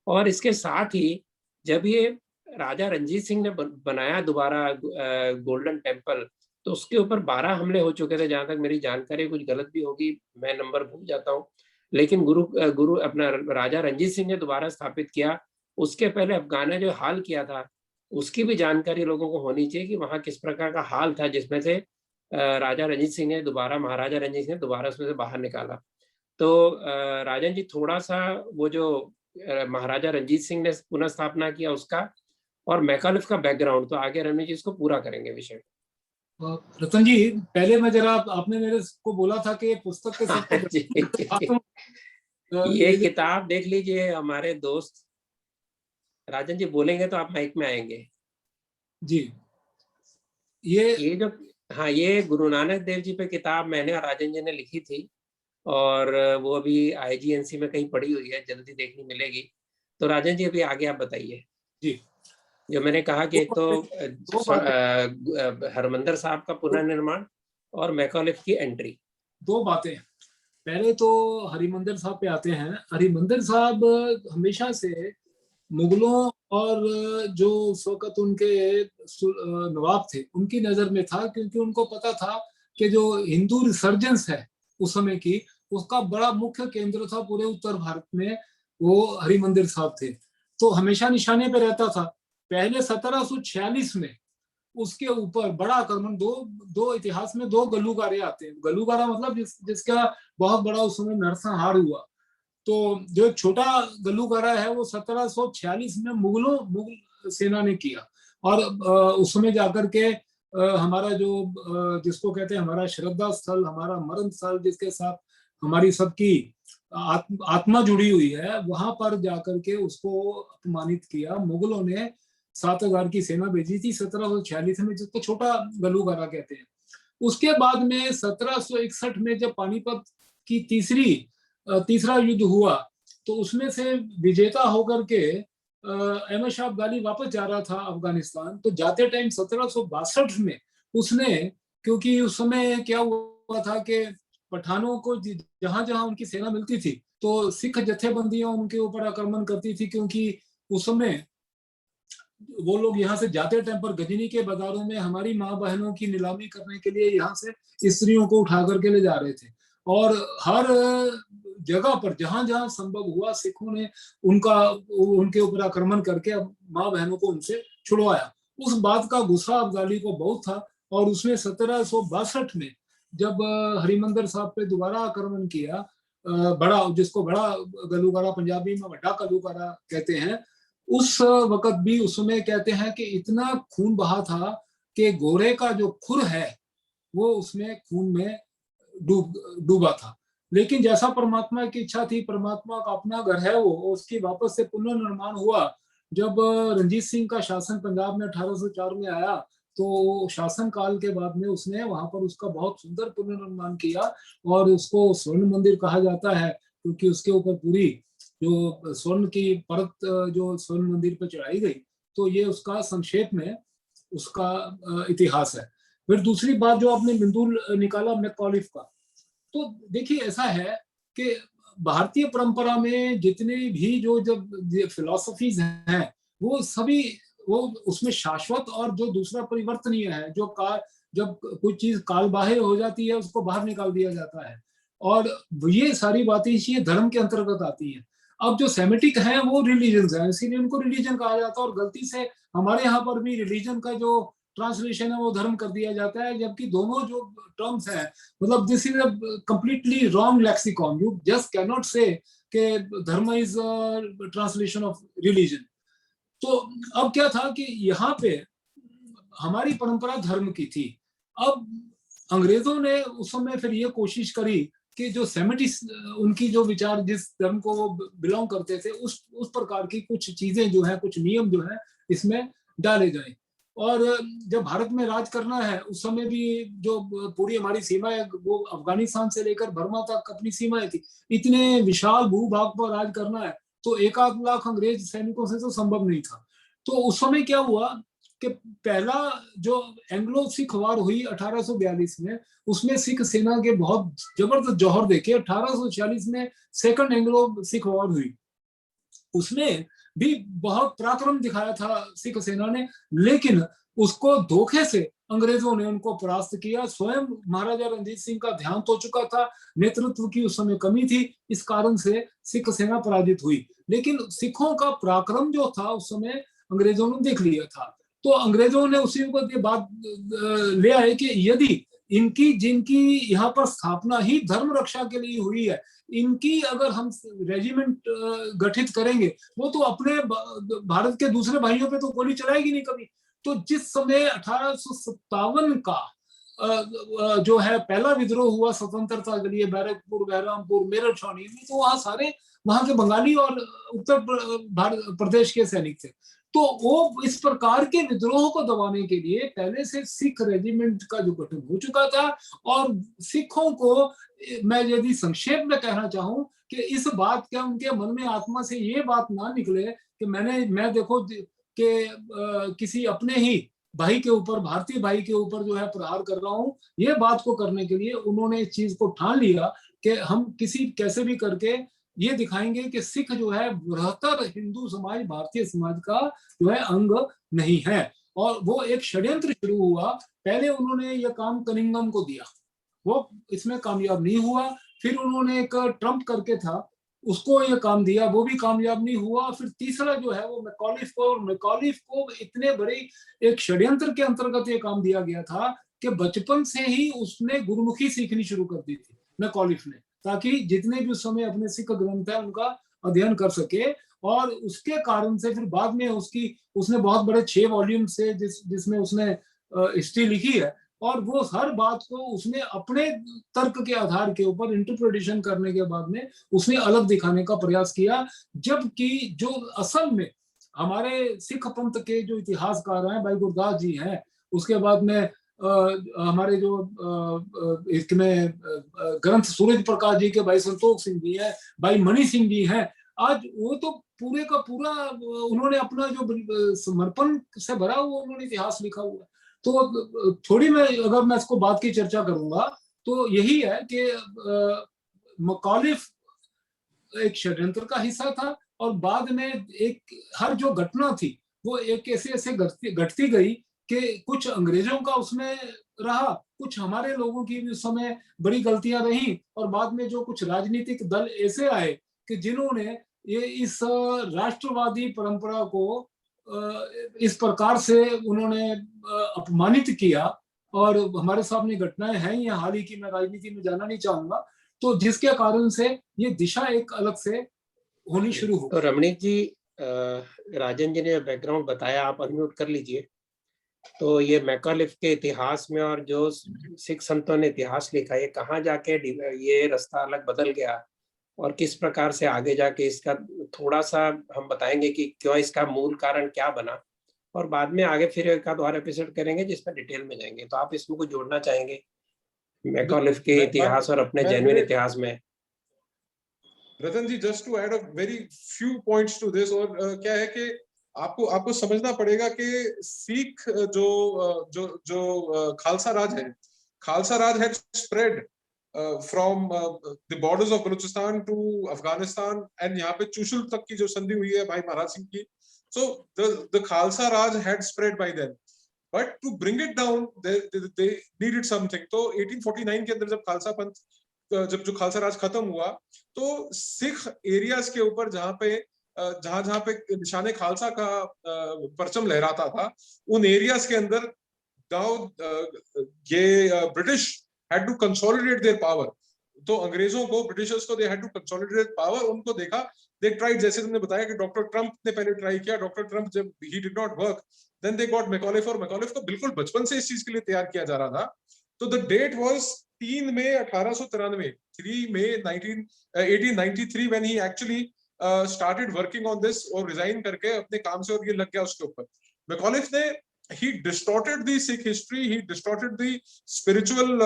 और इसके साथ ही जब ये राजा रंजीत सिंह ने बनाया दोबारा गोल्डन टेम्पल, तो उसके ऊपर 12 हमले हो चुके थे, जहां तक मेरी जानकारी, कुछ गलत भी होगी, मैं नंबर भूल जाता हूँ. लेकिन गुरु अपना राजा रंजीत सिंह ने दोबारा स्थापित किया. उसके पहले अफगान ने जो हाल किया था उसकी भी जानकारी लोगों को होनी चाहिए कि वहां किस प्रकार का हाल था, जिसमें से राजा रंजीत सिंह ने दोबारा, महाराजा रंजीत सिंह ने दोबारा उसमें से बाहर निकाला. तो राजन जी थोड़ा सा वो जो महाराजा रंजीत सिंह ने पुनः स्थापना किया उसका और मैकॉलिफ का बैकग्राउंड, तो आगे रमनीत जी इसको पूरा करेंगे विषय. रतन जी, पहले मैं जरा, आपने मेरे को बोला था कि पुस्तक के साथ ये किताब देख लीजिए. हमारे दोस्त राजन जी बोलेंगे तो आप माइक में आएंगे जी. ये जो हाँ, ये गुरु नानक देव जी पे किताब मैंने और राजन जी ने लिखी थी, और वो अभी IGNC में कहीं पड़ी हुई है, जल्दी देखने मिलेगी। तो राजन जी अभी आगे आप बताइए। जी, जो मैंने कहा कि एक तो दो बातें हरमंदिर साहब का पुनर्निर्माण और मैकॉलिफ की एंट्री। दो बातें। पहले तो हरिमंदिर साहब पे आते हैं। हरिमंदिर साहब हमेशा से मुगलों और जो उस वक्त उनके नवाब थे उनकी नजर में था, क्योंकि उनको पता था कि जो हिंदू रिसर्जेंस है उस समय की, उसका बड़ा मुख्य केंद्र था पूरे उत्तर भारत में, वो हरिमंदिर साहब थे। तो हमेशा निशाने पे रहता था। पहले 1746 में उसके ऊपर बड़ा आक्रमण, दो दो इतिहास में दो गलूगारे आते हैं। गलूगारा मतलब जिसका बहुत बड़ा उस समय नरसंहार हुआ। तो जो एक छोटा गलूगारा है वो 1746 में मुगल सेना ने किया, और उस समय जाकर के हमारा जो जिसको कहते हैं हमारा श्रद्धा स्थल, हमारा मरण स्थल, जिसके साथ हमारी सबकी आत्मा जुड़ी हुई है, वहां पर जाकर के उसको अपमानित किया। मुगलों ने 7,000 की सेना भेजी थी 1746 में, जिसको छोटा गलूगारा कहते हैं। उसके बाद में 1761 में जब पानीपत की तीसरा युद्ध हुआ, तो उसमें से विजेता होकर के अहमद शाह अब्दाली वापस जा रहा था अफगानिस्तान। तो जाते टाइम 1762 में उसने, क्योंकि उस समय क्या हुआ था कि पठानों को जहां जहां उनकी सेना मिलती थी तो सिख जत्थेबंदियां उनके ऊपर आक्रमण करती थी, क्योंकि उस समय वो लोग यहाँ से जाते टाइम पर गजनी के बाजारों में हमारी माँ बहनों की नीलामी करने के लिए यहाँ से स्त्रियों को उठा करके ले जा रहे थे। और हर जगह पर जहां जहां संभव हुआ सिखों ने उनके ऊपर आक्रमण करके माँ बहनों को उनसे छुड़वाया। उस बात का गुस्सा अब्दाली को बहुत था, और उसने 1762 में जब हरिमंदिर साहब पे दोबारा आक्रमण किया, बड़ा, जिसको बड़ा गलूगारा, पंजाबी में बड़ा गलूगारा कहते हैं, उस वक्त भी उसमें कहते हैं कि इतना खून बहा था कि घोड़े का जो खुर है वो उसमें खून में डूबा था। लेकिन जैसा परमात्मा की इच्छा थी, परमात्मा का अपना घर है वो, उसकी वापस से पुनर्निर्माण हुआ। जब रंजीत सिंह का शासन पंजाब में 1804 में आया, तो शासन काल के बाद में उसने वहां पर उसका बहुत सुंदर पुनर्निर्माण किया, और उसको स्वर्ण मंदिर कहा जाता है, क्योंकि उसके ऊपर पूरी जो स्वर्ण की परत जो स्वर्ण मंदिर पर चढ़ाई गई। तो ये उसका संक्षेप में उसका इतिहास है। फिर दूसरी बात जो आपने बिंदु निकाला मैकॉलिफ का, तो देखिए ऐसा है कि भारतीय परंपरा में जितने भी जो जब फिलोसफीज हैं वो सभी, वो उसमें शाश्वत और जो दूसरा परिवर्तनीय है, जो काल, जब कोई चीज काल बाह्य हो जाती है उसको बाहर निकाल दिया जाता है, और ये सारी बातें ये धर्म के अंतर्गत आती हैं। अब जो सेमेटिक हैं वो रिलीजन है, इसीलिए उनको रिलीजन कहा जाता है, और गलती से हमारे यहाँ पर भी रिलीजन का जो ट्रांसलेशन है वो धर्म कर दिया जाता है, जबकि दोनों जो टर्म्स हैं, मतलब this is a completely wrong lexicon. You just can not से कि धर्म इज ट्रांसलेशन ऑफ रिलीजन। तो अब क्या था कि यहाँ पे हमारी परंपरा धर्म की थी। अब अंग्रेजों ने उस समय फिर ये कोशिश करी कि जो सेमेटिस्ट उनकी जो विचार, जिस धर्म को वो बिलोंग करते थे, उस प्रकार की कुछ चीजें जो है, कुछ नियम जो है इसमें डाले जाए। और जब भारत में राज करना है उस समय भी जो पूरी हमारी सीमाएं, वो अफगानिस्तान से लेकर बर्मा तक अपनी सीमाएं थी, इतने विशाल भूभाग पर राज करना है तो 1-8 लाख अंग्रेज सैनिकों से तो संभव नहीं था। तो उस समय क्या हुआ कि पहला जो एंग्लो सिख वार हुई 1842 में, उसमें सिख सेना के बहुत जबरदस्त जौहर देखे। 1846 में सेकंड एंग्लो सिख वार हुई, उसमें भी बहुत पराक्रम दिखाया था सिख सेना ने, लेकिन उसको धोखे से अंग्रेजों ने उनको परास्त किया। स्वयं महाराजा रणजीत सिंह का देहांत हो चुका था, नेतृत्व की उस समय कमी थी, इस कारण से सिख सेना पराजित हुई। लेकिन सिखों का पराक्रम जो था उस समय अंग्रेजों ने देख लिया था। तो अंग्रेजों ने उसी वक्त ये बात ले आए कि यदि इनकी जिनकी यहाँ पर स्थापना ही धर्म रक्षा के लिए हुई है, इनकी अगर हम रेजिमेंट गठित करेंगे, वो तो अपने भारत के दूसरे भाइयों पे तो गोली चलाएगी नहीं कभी। तो जिस समय 1857 का जो है पहला विद्रोह हुआ स्वतंत्रता के लिए, बैरकपुर, बहरामपुर, मेरठ, छावनी में, तो वहां सारे वहां के बंगाली और उत्तर भारत प्रदेश के सैनिक थे। तो वो इस प्रकार के विद्रोह को दबाने के लिए पहले से सिख रेजिमेंट का जो गठन हो चुका था, और सिखों को, मैं यदि संक्षेप में कहना चाहूं कि इस बात का उनके मन में आत्मा से ये बात ना निकले कि मैं देखो कि किसी अपने ही भाई के ऊपर, भारतीय भाई के ऊपर जो है प्रहार कर रहा हूं, ये बात को करने के लिए उन्होंने इस चीज को ठान लिया कि हम किसी कैसे भी करके ये दिखाएंगे कि सिख जो है बृहत्तर हिंदू समाज, भारतीय समाज का जो है अंग नहीं है। और वो एक षड्यंत्र शुरू हुआ। पहले उन्होंने ये काम कनिंघम को दिया, वो इसमें कामयाब नहीं हुआ। फिर उन्होंने एक ट्रम्प करके था, उसको ये काम दिया, वो भी कामयाब नहीं हुआ। फिर तीसरा जो है वो मैकॉलिफ को, और मैकॉलिफ को इतने बड़े एक षड्यंत्र के अंतर्गत ये काम दिया गया था कि बचपन से ही उसने गुरुमुखी सीखनी शुरू कर दी थी मैकॉलिफ ने, ताकि जितने भी उस समय अपने सिख ग्रंथ है उनका अध्ययन कर सके। और उसके कारण से फिर बाद में उसने बहुत बड़े 6 वॉल्यूम से जिसमें उसने हिस्ट्री लिखी है, और वो हर बात को उसने अपने तर्क के आधार के ऊपर इंटरप्रिटेशन करने के बाद में उसने अलग दिखाने का प्रयास किया। जबकि जो असल में हमारे सिख पंथ के जो इतिहासकार हैं, भाई गुरदास जी हैं, उसके बाद में हमारे जो इसमें ग्रंथ सूरज प्रकाश जी के भाई संतोष सिंह जी हैं, भाई मणि सिंह जी हैं, आज वो तो पूरे का पूरा उन्होंने अपना जो समर्पण से भरा हुआ उन्होंने इतिहास लिखा हुआ। तो थोड़ी अगर मैं इसको बात की चर्चा करूंगा तो यही है कि मैकॉलिफ एक षड्यंत्र का हिस्सा था, और बाद में एक हर जो घटना थी वो एक ऐसे घटती गई कि कुछ अंग्रेजों का उसमें रहा, कुछ हमारे लोगों की भी उस समय बड़ी गलतियां रही, और बाद में जो कुछ राजनीतिक दल ऐसे आए कि जिन्होंने ये इस राष्ट्रवादी परंपरा को इस प्रकार से उन्होंने अपमानित किया। और हमारे सामने घटनाएं हैं ये हाल ही की, मैं राजनीति में जाना नहीं चाहूंगा, तो जिसके कारण से ये दिशा एक अलग से होनी शुरू हो। तो रमणीक जी, राजन जी ने बैकग्राउंड बताया, आप अनम्यूट कर लीजिए। तो ये मैकॉलिफ के इतिहास में और जो सिख संतों ने इतिहास लिखा, ये कहाँ जाके ये रास्ता अलग बदल गया और किस प्रकार से आगे जाके इसका थोड़ा सा हम बताएंगे कि क्यों इसका मूल कारण क्या बना, और बाद में आगे फिर एक आध और एपिसोड करेंगे जिसमें डिटेल में जाएंगे। तो आप इसमें कुछ जोड़ना चाहेंगे मैकॉलिफ के इतिहास और अपने जेन्युइन इतिहास में? Ratan ji, just to add a very few points to this, और क्या है कि आपको समझना पड़ेगा कि सिख जो खालसा राज है, Khalsa Raj had spread from the borders of Balochistan to Afghanistan, and यहाँ पे चुशुल तक की जो संधि हुई है भाई महाराज सिंह की, so the Khalsa Raj had spread by them, but to bring it down they needed something. तो 1849 के अंदर जब खालसा पंथ, जब जो खालसा राज खत्म हुआ, तो सिख एरियाज के ऊपर जहां पे निशाने खालसा का परचम लहराता था, उन एरियाज के अंदर ये British had to consolidate their power. तो अंग्रेजों को, ब्रिटिशर्स को, they had to consolidate power. उनको देखा, दे ट्राइड, जैसे तुमने बताया कि डॉक्टर ट्रंप ने पहले ट्राई किया, डॉक्टर ट्रंप जब he did not work, then they got Macauliffe, और मैकॉलिफ को बिल्कुल बचपन से इस चीज के लिए तैयार किया जा रहा था। तो the date was 3 May 1893, 3 May 1893 when he actually started working on this, और रिजाइन करके अपने काम से और ये लग गया उसके ऊपर। मैकॉलिफ ने he distorted the Sikh history, he distorted the spiritual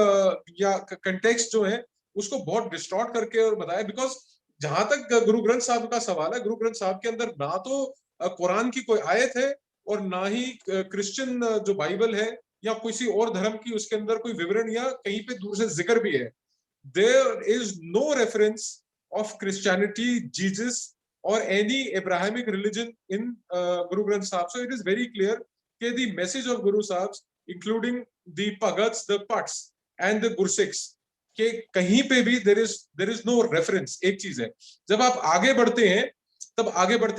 या context जो है उसको बहुत distort करके और बताया, because जहां तक गुरु ग्रंथ साहब का सवाल है, गुरु ग्रंथ साहब के अंदर ना तो कुरान की कोई आयत है और ना ही क्रिश्चियन जो बाइबल है या किसी और धर्म की उसके अंदर कोई विवरण या कहीं पे दूर से जिक्र भी है। There is no reference of Christianity, Jesus or any Abrahamic religion in Guru Granth Sahib. So it is very clear कि the message of Guru Sahib, including the Bhagats, the Pats and the Gursikhs, कि कहीं पे भी there is no reference। एक चीज है, जब आप आगे बढ़ते हैं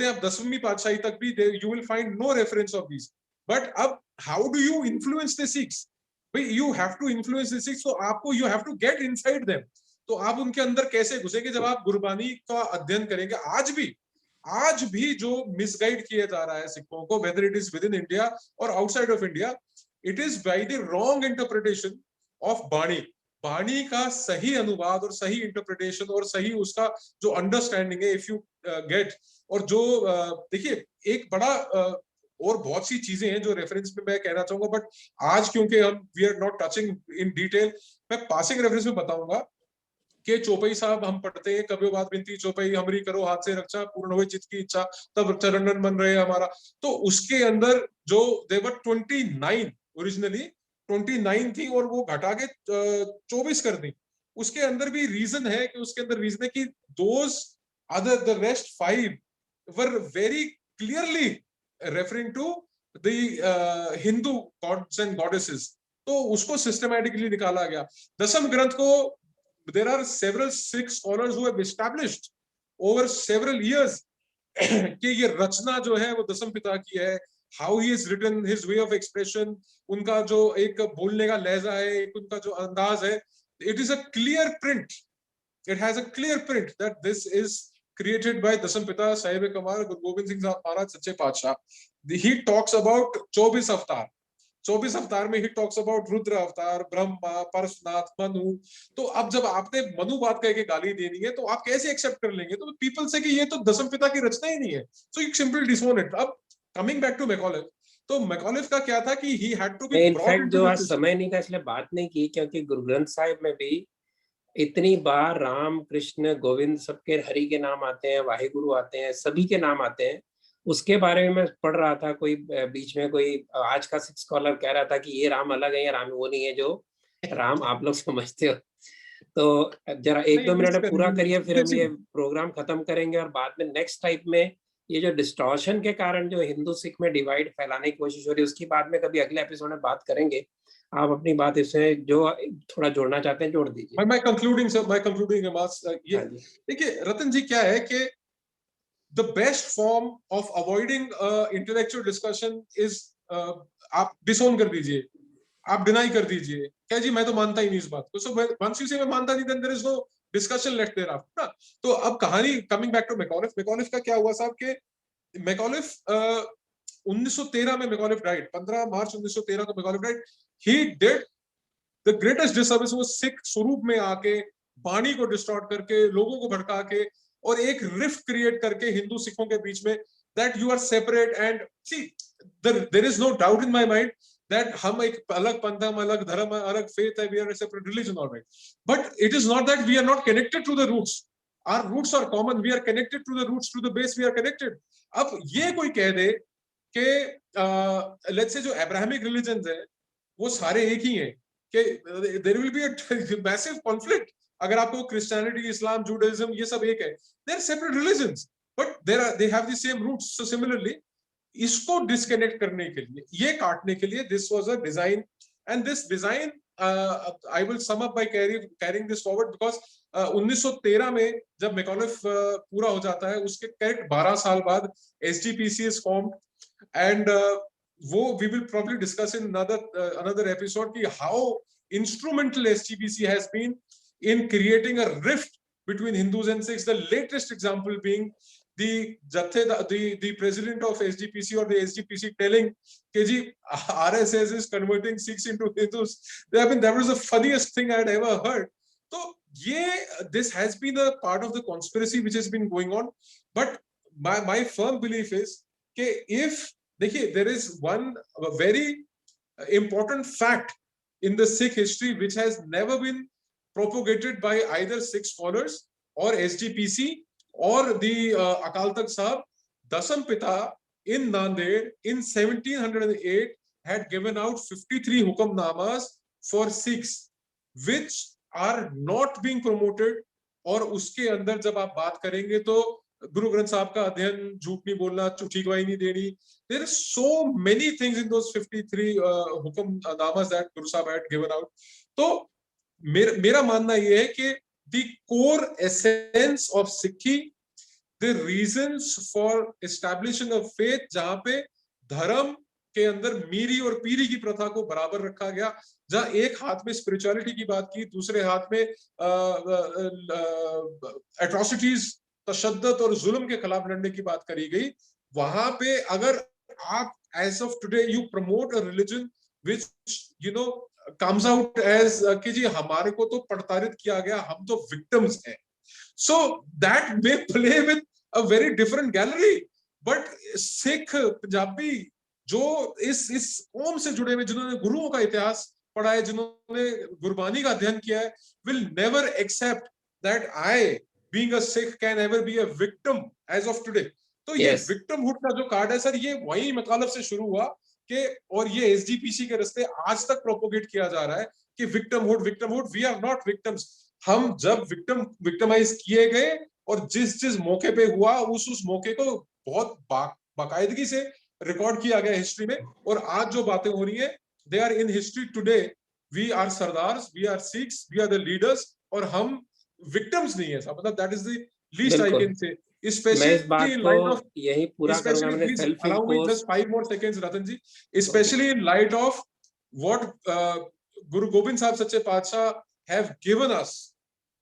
आप 10वीं पातशाही तक भी you will find no reference of these। but अब how do you influence the Sikhs? भाई you have to influence the Sikhs, तो आपको you have to get inside them। तो आप उनके अंदर कैसे घुसेंगे? जब आप गुरबानी का अध्ययन करेंगे। आज भी जो मिसगाइड किया जा रहा है सिखों को, whether it is within India और outside of India, it is by the wrong interpretation of bani का सही अनुवाद और सही इंटरप्रिटेशन और सही उसका जो अंडरस्टैंडिंग है, इफ यू गेट। और जो देखिए, एक बड़ा और बहुत सी चीजें हैं जो रेफरेंस में मैं कहना चाहूंगा, बट आज क्योंकि हम we are not touching in detail, मैं पासिंग रेफरेंस में बताऊंगा कि चौपाई साहब हम पढ़ते हैं, कभी बात बिनती चौपाई हमरी करो हाथ से रक्षा, पूर्ण हुई चित्त की इच्छा तब चरणन बन रहे हमारा। तो उसके अंदर जो देवर 29 ओरिजिनली 29 थी और वो घटा के 24 कर दी। उसके अंदर भी रीजन है कि उसके अंदर रीजन है कि those other the rest 5 were very clearly referring to the Hindu gods and goddesses. तो उसको सिस्टमैटिकली निकाला गया। दसम ग्रंथ को there are several Sikh scholars who have established over several years कि ये रचना जो है वो दसम पिता की है। How he has written, his way of expression, उनका जो एक बोलने का लहजा है, एक उनका जो अंदाज है, it is a clear print. It has a clear print that this is created by दसम पिता साहिब कमाल गुरु गोविंद सिंह साहब महाराज सच्चे पातशाह। He talks about 24 अवतार। 24 अवतार में ही टॉक्स अबाउट रुद्र अवतार, ब्रह्मा, परशुनाथ, मनु। तो अब जब आपने मनु बात कह के गाली देनी है तो आप कैसे एक्सेप्ट कर लेंगे? तो पीपल से कि ये तो दसम पिता की रचना ही नहीं है। So you simple disown it. अब कमिंग बैक टू मैकॉलेफ, तो मैकॉलेफ का क्या था कि he had to be in fact जो आज समय नहीं था इसलिए बात नहीं की, क्योंकि गुरु ग्रंथ साहिब में भी इतनी बार राम, कृष्ण, गोविंद सबके हरि के नाम आते हैं, वाहिगुरु आते हैं, सभी के नाम आते हैं। उसके बारे में मैं पढ़ रहा था, कोई बीच में कोई आज का सिक्स स्कॉलर कह रहा था कि ये राम अलग है, ये राम वो नहीं है जो राम आप लोग समझते हो। तो जरा 1-2 मिनट में पूरा करिए, फिर हम ये प्रोग्राम खत्म करेंगे। और बाद में नेक्स्ट टाइप में ये जो डिस्टॉर्शन के कारण जो हिंदू सिख में डिवाइड फैलाने की कोशिश हो रही है उसकी बाद में कभी अगले एपिसोड में बात करेंगे। आप अपनी बात इससे जो थोड़ा जोड़ना चाहते हैं जोड़ दीजिए। माय कंक्लूडिंग रिमार्क्स ये देखिए रतन जी, क्या है कि the best form of avoiding intellectual discussion is आप डिसोन कर दीजिए, आप डिनाई कर दीजिए, क्या जी मैं तो मानता ही नहीं इस बात को। सो वंस यू से मैं मानता नहीं, then there is no discussion left thereafter ना। तो अब कहानी कमिंग बैक टू मैकॉलेफ, मैकॉलेफ का क्या हुआ साहब के मैकॉलेफ 1913 में मैकॉलेफ डाइड, 15 मार्च 1913 को Macauliffe died. He did the greatest disservice, वो सिख स्वरूप में आके वाणी को डिस्टॉर्ट करके लोगों को भड़का के और एक रिफ्ट क्रिएट करके हिंदू सिखों के बीच में that you are separate. And see there is no doubt in my mind that हम एक अलग पंथ, हम अलग धर्म, अलग फेथ है, we are a separate religion alright, but it is not that we are not connected to the roots. Our roots are common, we are connected to the roots, to the base we are connected. अब ये कोई कह दे कि let's say जो Abrahamic religion है वो सारे एक ही हैं, कि there will be a massive conflict. अगर आपको क्रिश्चियनिटी, इस्लाम, जूडाइज्म ये सब एक है, they are separate religions but they have the same roots. So similarly इसको डिस्कनेक्ट करने के लिए, ये काटने के लिए this was a design, and this design I will sum up by carrying this forward because 1913 में जब मैकॉलेफ पूरा हो जाता है उसके करेक्ट 12 साल बाद एसजीपीसी इज फॉर्म्ड, एंड वो we will probably discuss in another episode कि how instrumental SGPC has been in creating a rift between Hindus and Sikhs. The latest example being the president of SGPC or the SGPC telling कि जी RSS is converting Sikhs into Hindus. I mean that was the funniest thing I had ever heard. So this has been a part of the conspiracy which has been going on. But my firm belief is कि if देखिए there is one very important fact in the Sikh history which has never been propagated by either Sikh scholars or SGPC or the Akal Takht Sahib. Dasam Pita in Nanded in 1708 had given out 53 hukamnamas for Sikhs which are not being promoted. और उसके अंदर जब आप बात करेंगे तो गुरु ग्रंथ साहब का अध्ययन, झूठ नहीं बोलना, झूठी गवाही नहीं देनी, there is so many things in those 53 हुक्मनामास that गुरु साहब had given out. तो मेरा मानना ये है कि the core essence of Sikhi, the reasons for establishing a faith जहां पे धर्म के अंदर मीरी और पीरी की प्रथा को बराबर रखा गया, जहां एक हाथ में स्पिरिचुअलिटी की बात की, दूसरे हाथ में एट्रोसिटीज, तशद्दुद और जुल्म के खिलाफ लड़ने की बात करी गई, वहां पे अगर आप as of today you promote a religion which you know comes out as कि जी हमारे को तो प्रताड़ित किया गया, हम तो victims हैं, so that may play with a very different gallery. But Sikh, Punjabi, जो इस कौम से जुड़े हुए, जिन्होंने गुरुओं का इतिहास पढ़ा है, जिन्होंने गुरबानी का अध्ययन किया है, will never accept that I, being a Sikh, can ever be a victim as of today. तो ये Yes. विक्टिमहुड का जो कार्ड है सर, ये वही मतलब से शुरू हुआ कि, और ये एसजीपीसी के रास्ते आज तक प्रोपोगेट किया जा रहा है कि victimhood, we are not victims. हम जब विक्टिमाइज किए गए और जिस मौके पे हुआ, उस मौके को बहुत बाकायदगी से रिकॉर्ड किया गया हिस्ट्री में, और आज जो बातें हो रही है, they are in history today. We are Sardars, we are Sikhs, we are the leaders, और हम विक्टिम्स नहीं है, मतलब that is the least I can say. मैं इस बात Especially in light of, को यही पूरा करूंगा। मैंने please self allow me impose, just 5 more seconds, Ratan ji. Especially in light of what Guru Gobind Sahib Sache Paatshah have given us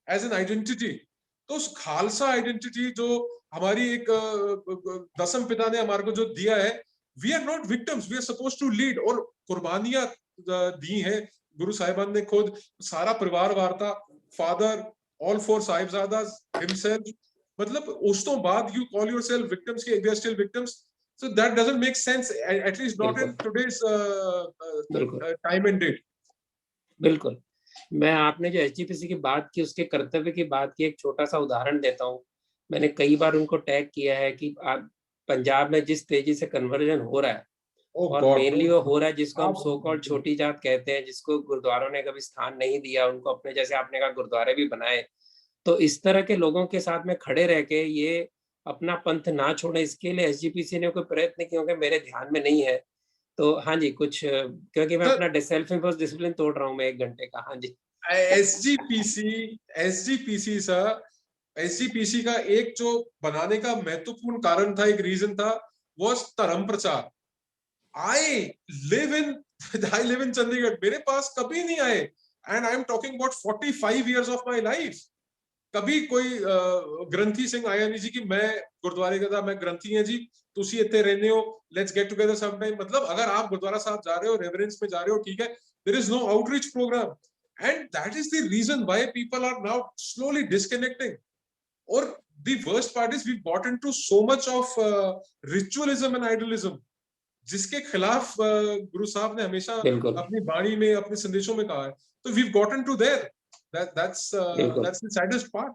as an identity. तो उस खालसा आइडेंटिटी जो हमारी एक दसम पिता ने हमारे को जो दिया है, we are not victims, we are suppose to lead. और कुर्बानियां दी हैं गुरु साहिबान ने खुद, सारा परिवार वार्ता, फादर, ऑल 4 साहिबजादास हिमसेल्फ, मतलब उस तो बाद you call yourself victims के we are still victims, so that doesn't make sense, at least not in today's time and date. बिल्कुल। मैं, आपने जो एसजीपीसी की बात की, उसके कर्तव्य की बात की, एक छोटा सा उदाहरण देता हूँ। मैंने कई बार उनको टैग किया है कि पंजाब में जिस तेजी से कन्वर्जन हो रहा है, और मेनली वो हो रहा है जिसको हम सो कॉल्ड छोटी जात कहते हैं, जिसको गुरुद्वारों ने कभी स्थान नहीं दिया, उनको अपने, जैसे आपने कहा, गुरुद्वारे भी बनाए। तो इस तरह के लोगों के साथ में खड़े रह के ये अपना पंथ ना छोड़े, इसके लिए एसजीपीसी ने कोई प्रयत्न किया होंगे, मेरे ध्यान में नहीं है। तो हाँ जी, कुछ, क्योंकि मैं अपना सेल्फ इम्पोज डिसिप्लिन तोड़ रहा हूँ मैं 1 घंटे का। हाँ जी। एसजीपीसी सर, एसजीपीसी का एक जो बनाने का महत्वपूर्ण कारण था, एक रीजन था, was धर्म प्रचार। I live in चंडीगढ़, मेरे पास कभी नहीं आए, and I am talking about 45 years of my life. कभी कोई ग्रंथी सिंह आया नहीं जी कि मैं गुरुद्वारे का था, मैं ग्रंथी हैं जी, तुसी इतने रहने हो, let's get together some time. मतलब अगर आप गुरुद्वारा साहब जा रहे हो, रेवरेंस में जा रहे हो, ठीक है, there is no outreach program, and that is the reason why people are now slowly disconnecting. और the worst part is we got into so much of ritualism and idolism, जिसके खिलाफ गुरु साहब ने हमेशा अपनी वाणी में, अपने संदेशों में कहा है। तो we have gotten to there, that's the saddest part.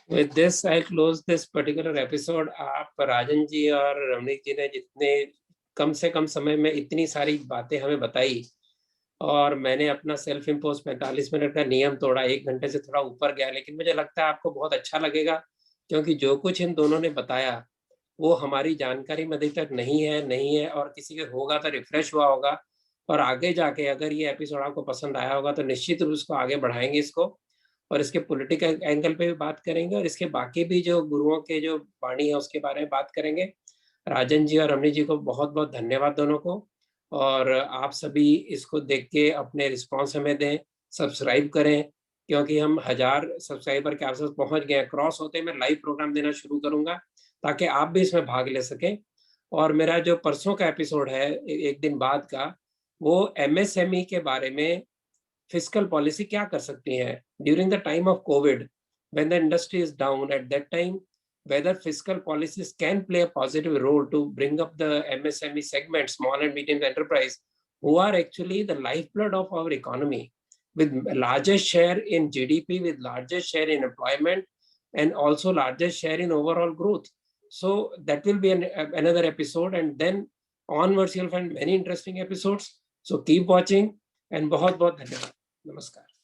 With this I'll close this particular episode. आप राजन जी और रमनीक जी ने जितने कम से कम समय में इतनी सारी बातें हमें बताई, और मैंने अपना सेल्फ इम्पोज 45 मिनट का नियम तोड़ा, 1 घंटे से थोड़ा ऊपर गया, लेकिन मुझे लगता है आपको बहुत अच्छा लगेगा, क्योंकि जो कुछ इन दोनों ने बताया वो हमारी जानकारी में अभी तक नहीं है, और किसी के होगा तो रिफ्रेश हुआ होगा, और आगे जाके अगर ये एपिसोड आपको पसंद आया होगा तो निश्चित रूप से इसको आगे बढ़ाएंगे इसको, और इसके पॉलिटिकल एंगल पे भी बात करेंगे, और इसके बाकी भी जो गुरुओं के जो वाणी है उसके बारे में बात करेंगे। राजन जी और रमनी जी को बहुत बहुत धन्यवाद दोनों को, और आप सभी इसको देख के अपने रिस्पॉन्स हमें दें, सब्सक्राइब करें, क्योंकि हम 1000 सब्सक्राइबर के आसपास पहुंच गए हैं। क्रॉस होते मैं लाइव प्रोग्राम देना शुरू करूंगा ताकि आप भी इसमें भाग ले सकें। और मेरा जो परसों का एपिसोड है, 1 दिन बाद का, वो एमएसएमई के बारे में, फिस्कल पॉलिसी क्या कर सकती है during the time of Covid, when the industry is down, at that time whether fiscal policies can play a positive role to bring up the MSME segment, small and medium enterprise, who are actually the lifeblood of our economy, with largest share in GDP, with largest share in employment, and also largest share in overall growth. So that will be another episode, and then onwards you'll find many interesting episodes. So keep watching, and बहुत बहुत धन्यवाद। नमस्कार।